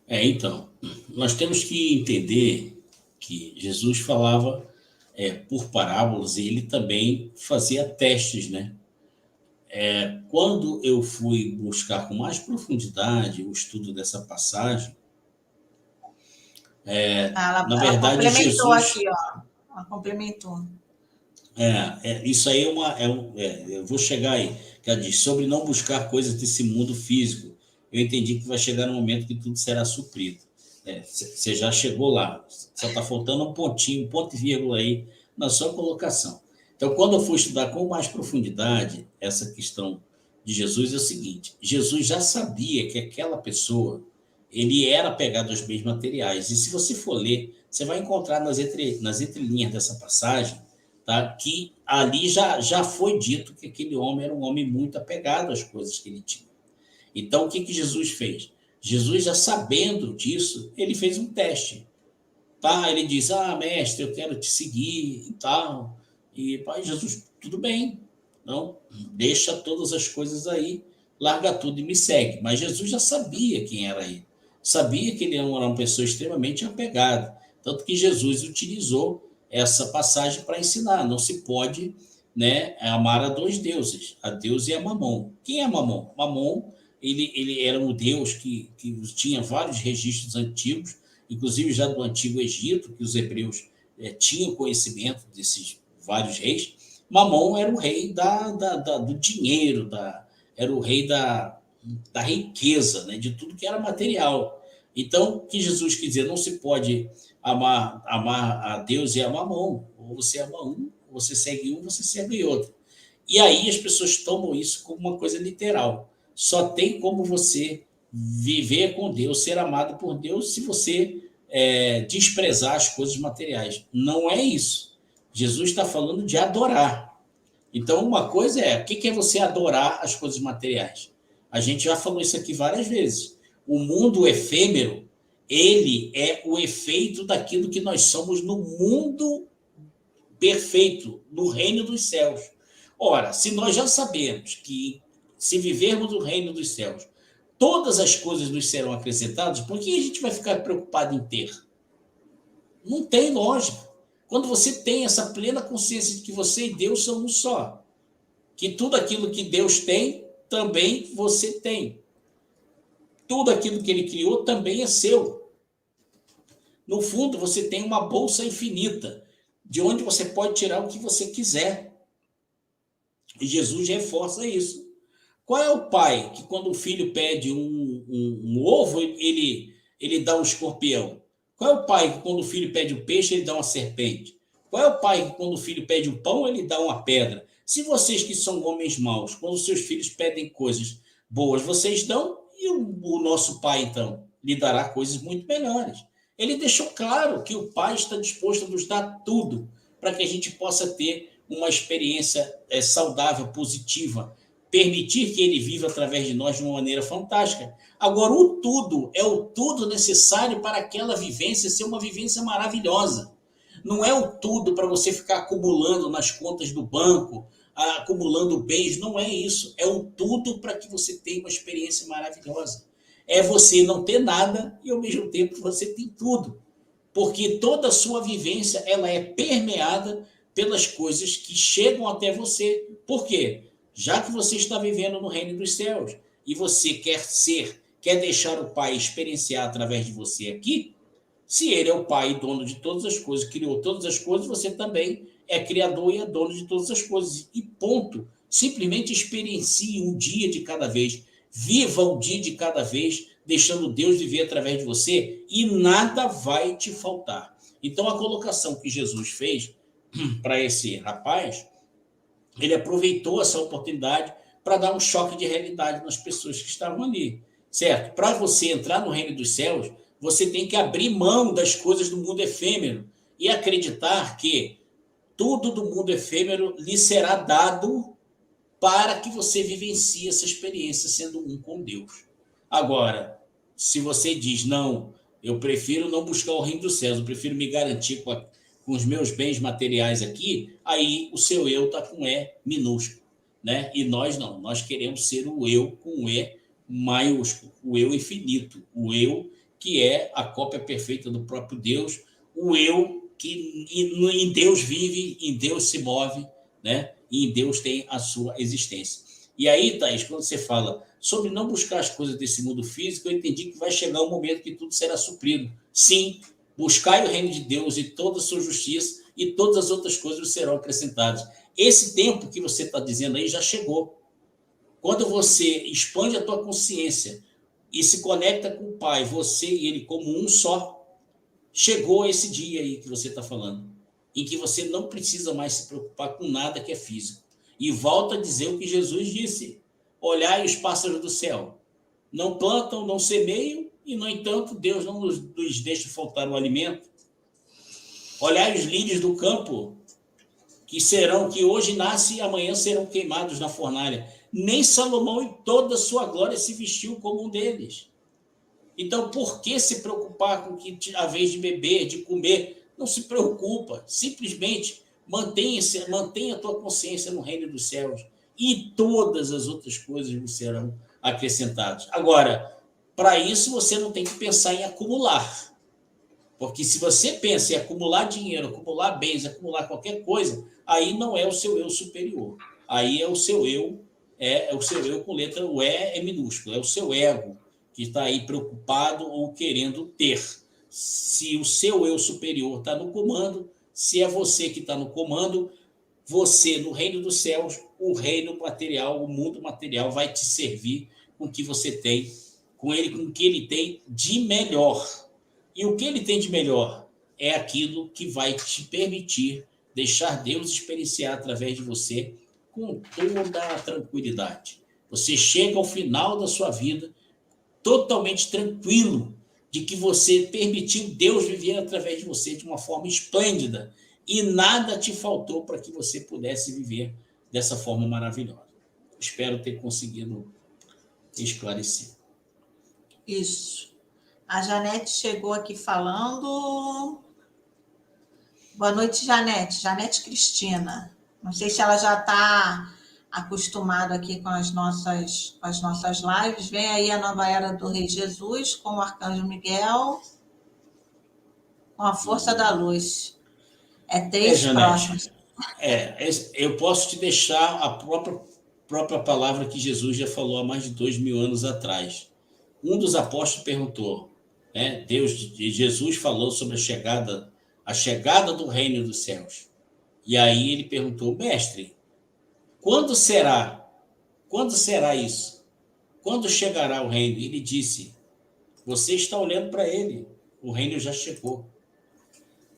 Então, nós temos que entender que Jesus falava por parábolas e ele também fazia testes, né? Quando eu fui buscar com mais profundidade o estudo dessa passagem, na Ela verdade, complementou Jesus. aqui, ó. Ela complementou. Isso aí eu vou chegar aí, que ela diz, sobre não buscar coisas desse mundo físico. Eu entendi que vai chegar um momento que tudo será suprido. Você já chegou lá, só está faltando um pontinho, um ponto e vírgula aí na sua colocação. Então, quando eu fui estudar com mais profundidade essa questão de Jesus, é o seguinte: Jesus já sabia que aquela pessoa ele era apegado aos bens materiais. E se você for ler, você vai encontrar nas entrelinhas dessa passagem, tá, que ali já foi dito que aquele homem era um homem muito apegado às coisas que ele tinha. Então, o que Jesus fez? Jesus, já sabendo disso, ele fez um teste. Tá? Ele diz, mestre, eu quero te seguir e tal. E, pai, Jesus, tudo bem. Não, deixa todas as coisas aí, larga tudo e me segue. Mas Jesus já sabia quem era ele. Sabia que ele era uma pessoa extremamente apegada. Tanto que Jesus utilizou essa passagem para ensinar. Não se pode, né, amar a dois deuses, a Deus e a Mamon. Quem é Mamon? Mamon, ele era um deus que tinha vários registros antigos, inclusive já do Antigo Egito, que os hebreus tinham conhecimento desses vários reis. Mamon era o rei do dinheiro, era o rei da riqueza, né, de tudo que era material. Então, o que Jesus quis dizer, não se pode amar a Deus e a Mamon. Ou você ama um, você segue um, você segue outro. E aí as pessoas tomam isso como uma coisa literal. Só tem como você viver com Deus, ser amado por Deus, se você desprezar as coisas materiais. Não é isso. Jesus está falando de adorar. Então, uma coisa o que é você adorar as coisas materiais? A gente já falou isso aqui várias vezes. O mundo efêmero, ele é o efeito daquilo que nós somos no mundo perfeito, no reino dos céus. Ora, se nós já sabemos que, se vivermos no reino dos céus, todas as coisas nos serão acrescentadas, por que a gente vai ficar preocupado em ter? Não tem lógica. Quando você tem essa plena consciência de que você e Deus são um só, que tudo aquilo que Deus tem, também você tem. Tudo aquilo que ele criou também é seu. No fundo, você tem uma bolsa infinita, de onde você pode tirar o que você quiser. E Jesus reforça isso. Qual é o pai que, quando o filho pede um ovo, ele dá um escorpião? Qual é o pai que, quando o filho pede um peixe, ele dá uma serpente? Qual é o pai que, quando o filho pede um pão, ele dá uma pedra? Se vocês que são homens maus, quando seus filhos pedem coisas boas, vocês dão, e o nosso pai, então, lhe dará coisas muito melhores. Ele deixou claro que o pai está disposto a nos dar tudo para que a gente possa ter uma experiência saudável, positiva, permitir que ele viva através de nós de uma maneira fantástica. Agora, o tudo é o tudo necessário para aquela vivência ser uma vivência maravilhosa. Não é o tudo para você ficar acumulando nas contas do banco, acumulando bens, não é isso. É o tudo para que você tenha uma experiência maravilhosa. É você não ter nada e, ao mesmo tempo, você tem tudo. Porque toda a sua vivência ela é permeada pelas coisas que chegam até você. Por quê? Já que você está vivendo no reino dos céus e você quer deixar o Pai experienciar através de você aqui, se ele é o Pai e dono de todas as coisas, criou todas as coisas, você também é criador e é dono de todas as coisas. E ponto. Simplesmente experiencie um dia de cada vez. Viva um dia de cada vez, deixando Deus viver através de você e nada vai te faltar. Então, a colocação que Jesus fez para esse rapaz, ele aproveitou essa oportunidade para dar um choque de realidade nas pessoas que estavam ali, certo? Para você entrar no reino dos céus, você tem que abrir mão das coisas do mundo efêmero e acreditar que tudo do mundo efêmero lhe será dado para que você vivencie essa experiência sendo um com Deus. Agora, se você diz, não, eu prefiro não buscar o reino dos céus, eu prefiro me garantir com os meus bens materiais aqui, aí o seu eu está com E minúsculo, né? E nós não, nós queremos ser o eu com E maiúsculo, o eu infinito, o eu que é a cópia perfeita do próprio Deus, o eu que em Deus vive, em Deus se move, né? E em Deus tem a sua existência. E aí, Thaís, quando você fala sobre não buscar as coisas desse mundo físico, eu entendi que vai chegar um momento que tudo será suprido. Sim, buscai o reino de Deus e toda a sua justiça e todas as outras coisas serão acrescentadas. Esse tempo que você está dizendo aí já chegou. Quando você expande a tua consciência e se conecta com o Pai, você e Ele como um só, chegou esse dia aí que você está falando, em que você não precisa mais se preocupar com nada que é físico. E volta a dizer o que Jesus disse: olhai os pássaros do céu, não plantam, não semeiam, e, no entanto, Deus não nos deixa faltar o alimento. Olhai os lírios do campo, que hoje nascem e amanhã serão queimados na fornalha. Nem Salomão, em toda a sua glória, se vestiu como um deles. Então, por que se preocupar com que a vez de beber, de comer? Não se preocupa, simplesmente mantenha a tua consciência no reino dos céus e todas as outras coisas serão acrescentadas. Agora, para isso você não tem que pensar em acumular, porque se você pensa em acumular dinheiro, acumular bens, acumular qualquer coisa, aí não é o seu eu superior, aí é o seu eu, é o seu eu com letra o E é minúsculo, é o seu ego que está aí preocupado ou querendo ter. Se o seu eu superior está no comando, se é você que está no comando, você, no reino dos céus, o reino material, o mundo material vai te servir com o que você tem, com o que ele tem de melhor. E o que ele tem de melhor é aquilo que vai te permitir deixar Deus experienciar através de você com toda a tranquilidade. Você chega ao final da sua vida totalmente tranquilo de que você permitiu Deus viver através de você de uma forma esplêndida e nada te faltou para que você pudesse viver dessa forma maravilhosa. Espero ter conseguido esclarecer. Isso. A Janete chegou aqui falando. Boa noite, Janete. Janete Cristina. Não sei se ela já está acostumada aqui com as nossas lives. Vem aí a nova era do Rei Jesus com o Arcanjo Miguel, com a força da luz. É três próximos. Eu posso te deixar a própria palavra que Jesus já falou há mais de 2000 anos atrás. Um dos apóstolos perguntou, né? Jesus falou sobre a chegada do reino dos céus. E aí ele perguntou, mestre, quando será? Quando será isso? Quando chegará o reino? Ele disse, você está olhando para ele, o reino já chegou.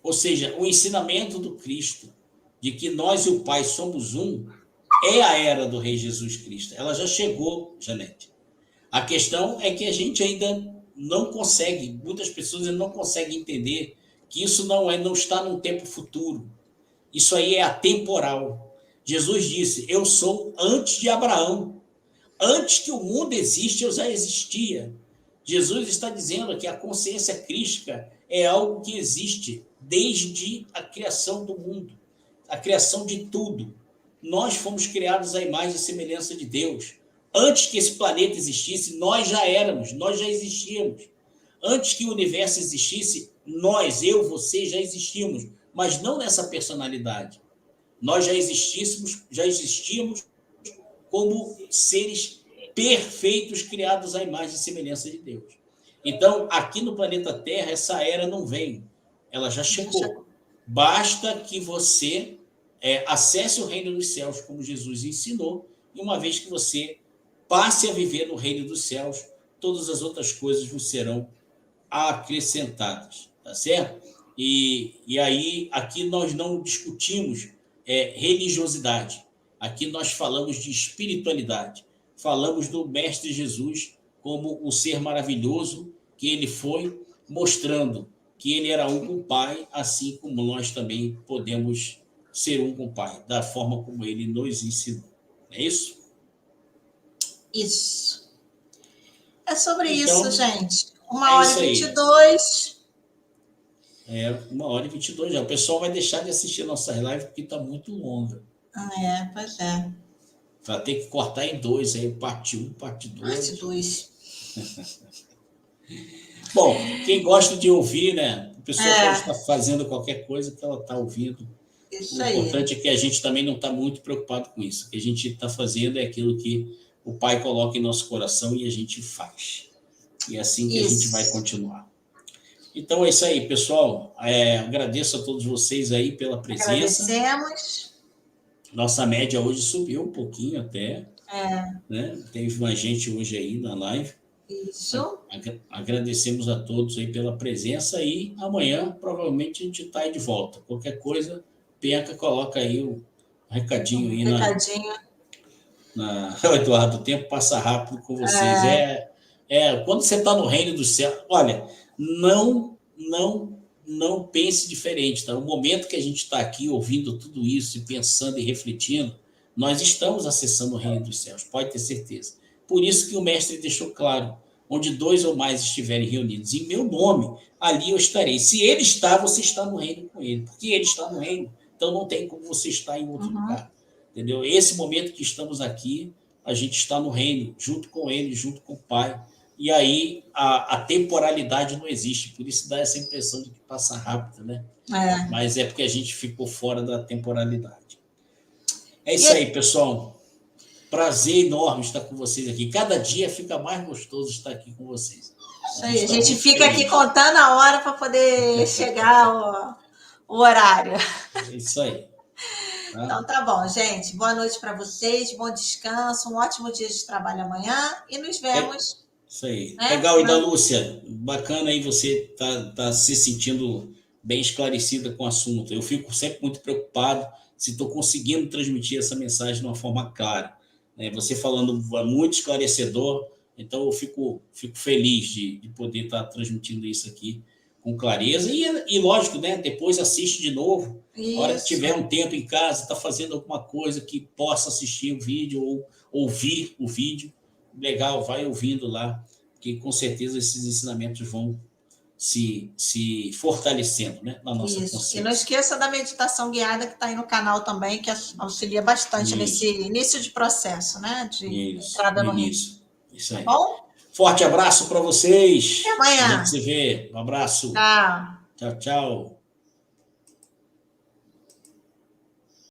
Ou seja, o ensinamento do Cristo, de que nós e o Pai somos um, é a era do Rei Jesus Cristo. Ela já chegou, Janete. A questão é que a gente ainda não consegue, muitas pessoas ainda não conseguem entender que isso não está num tempo futuro. Isso aí é atemporal. Jesus disse, eu sou antes de Abraão. Antes que o mundo existe, eu já existia. Jesus está dizendo que a consciência crística é algo que existe desde a criação do mundo, a criação de tudo. Nós fomos criados à imagem e semelhança de Deus. Antes que esse planeta existisse, nós já éramos, nós já existíamos. Antes que o universo existisse, nós, eu, você, já existíamos, mas não nessa personalidade. Nós já existíamos como seres perfeitos criados à imagem e semelhança de Deus. Então, aqui no planeta Terra, essa era não vem, ela já chegou. Basta que você acesse o reino dos céus, como Jesus ensinou, e uma vez que você passe a viver no reino dos céus, todas as outras coisas vos serão acrescentadas, tá certo? E aí, aqui nós não discutimos religiosidade, aqui nós falamos de espiritualidade, falamos do Mestre Jesus como o ser maravilhoso que ele foi, mostrando que ele era um com o Pai, assim como nós também podemos ser um com o Pai, da forma como ele nos ensinou. É isso? Isso. É sobre então, isso, gente. 1h22. 1h22 já. O pessoal vai deixar de assistir nossas lives porque está muito longa. Pois é. Vai ter que cortar em 2, aí parte 1, parte 2. Parte 2. Bom, quem gosta de ouvir, né? A pessoa pode estar fazendo qualquer coisa que ela está ouvindo. Isso o importante é que a gente também não está muito preocupado com isso. O que a gente está fazendo é aquilo que o Pai coloca em nosso coração e a gente faz. E é assim que a gente vai continuar. Então é isso aí, pessoal. Agradeço a todos vocês aí pela presença. Agradecemos. Nossa média hoje subiu um pouquinho até. Né? Teve mais gente hoje aí na live. Isso. Agradecemos a todos aí pela presença e amanhã provavelmente a gente está aí de volta. Qualquer coisa, Penca coloca aí o recadinho aí Eduardo, o tempo passa rápido com vocês. Quando você está no reino do céu, olha, não pense diferente, tá? O momento que a gente está aqui ouvindo tudo isso e pensando e refletindo, nós estamos acessando o reino dos céus, pode ter certeza. Por isso que o mestre deixou claro, onde 2 ou mais estiverem reunidos em meu nome, ali eu estarei. Se ele está, você está no reino com ele, porque ele está no reino, então não tem como você estar em outro lugar. Entendeu? Esse momento que estamos aqui, a gente está no reino, junto com ele, junto com o Pai. E aí a temporalidade não existe, por isso dá essa impressão de que passa rápido, né? Mas é porque a gente ficou fora da temporalidade. É isso aí, pessoal. Prazer enorme estar com vocês aqui. Cada dia fica mais gostoso estar aqui com vocês. Isso aí, a gente fica aqui contando a hora para poder chegar o horário. É isso aí. Então tá bom, gente. Boa noite para vocês, bom descanso, um ótimo dia de trabalho amanhã e nos vemos. Isso aí. Legal, Ida Lúcia. Bacana aí você tá se sentindo bem esclarecida com o assunto. Eu fico sempre muito preocupado se estou conseguindo transmitir essa mensagem de uma forma clara. Você falando é muito esclarecedor, então eu fico feliz de poder estar transmitindo isso aqui com clareza. E lógico, né? Depois assiste de novo. Isso. A hora que tiver um tempo em casa, está fazendo alguma coisa que possa assistir o vídeo ou ouvir o vídeo, legal, vai ouvindo lá, que com certeza esses ensinamentos vão se fortalecendo, né, na nossa consciência. E não esqueça da meditação guiada que está aí no canal também, que auxilia bastante nesse início de processo, né? De entrada no reino. Isso aí. Tá bom? Forte abraço para vocês. Até amanhã. A gente se vê. Um abraço. Tchau. Tchau, tchau.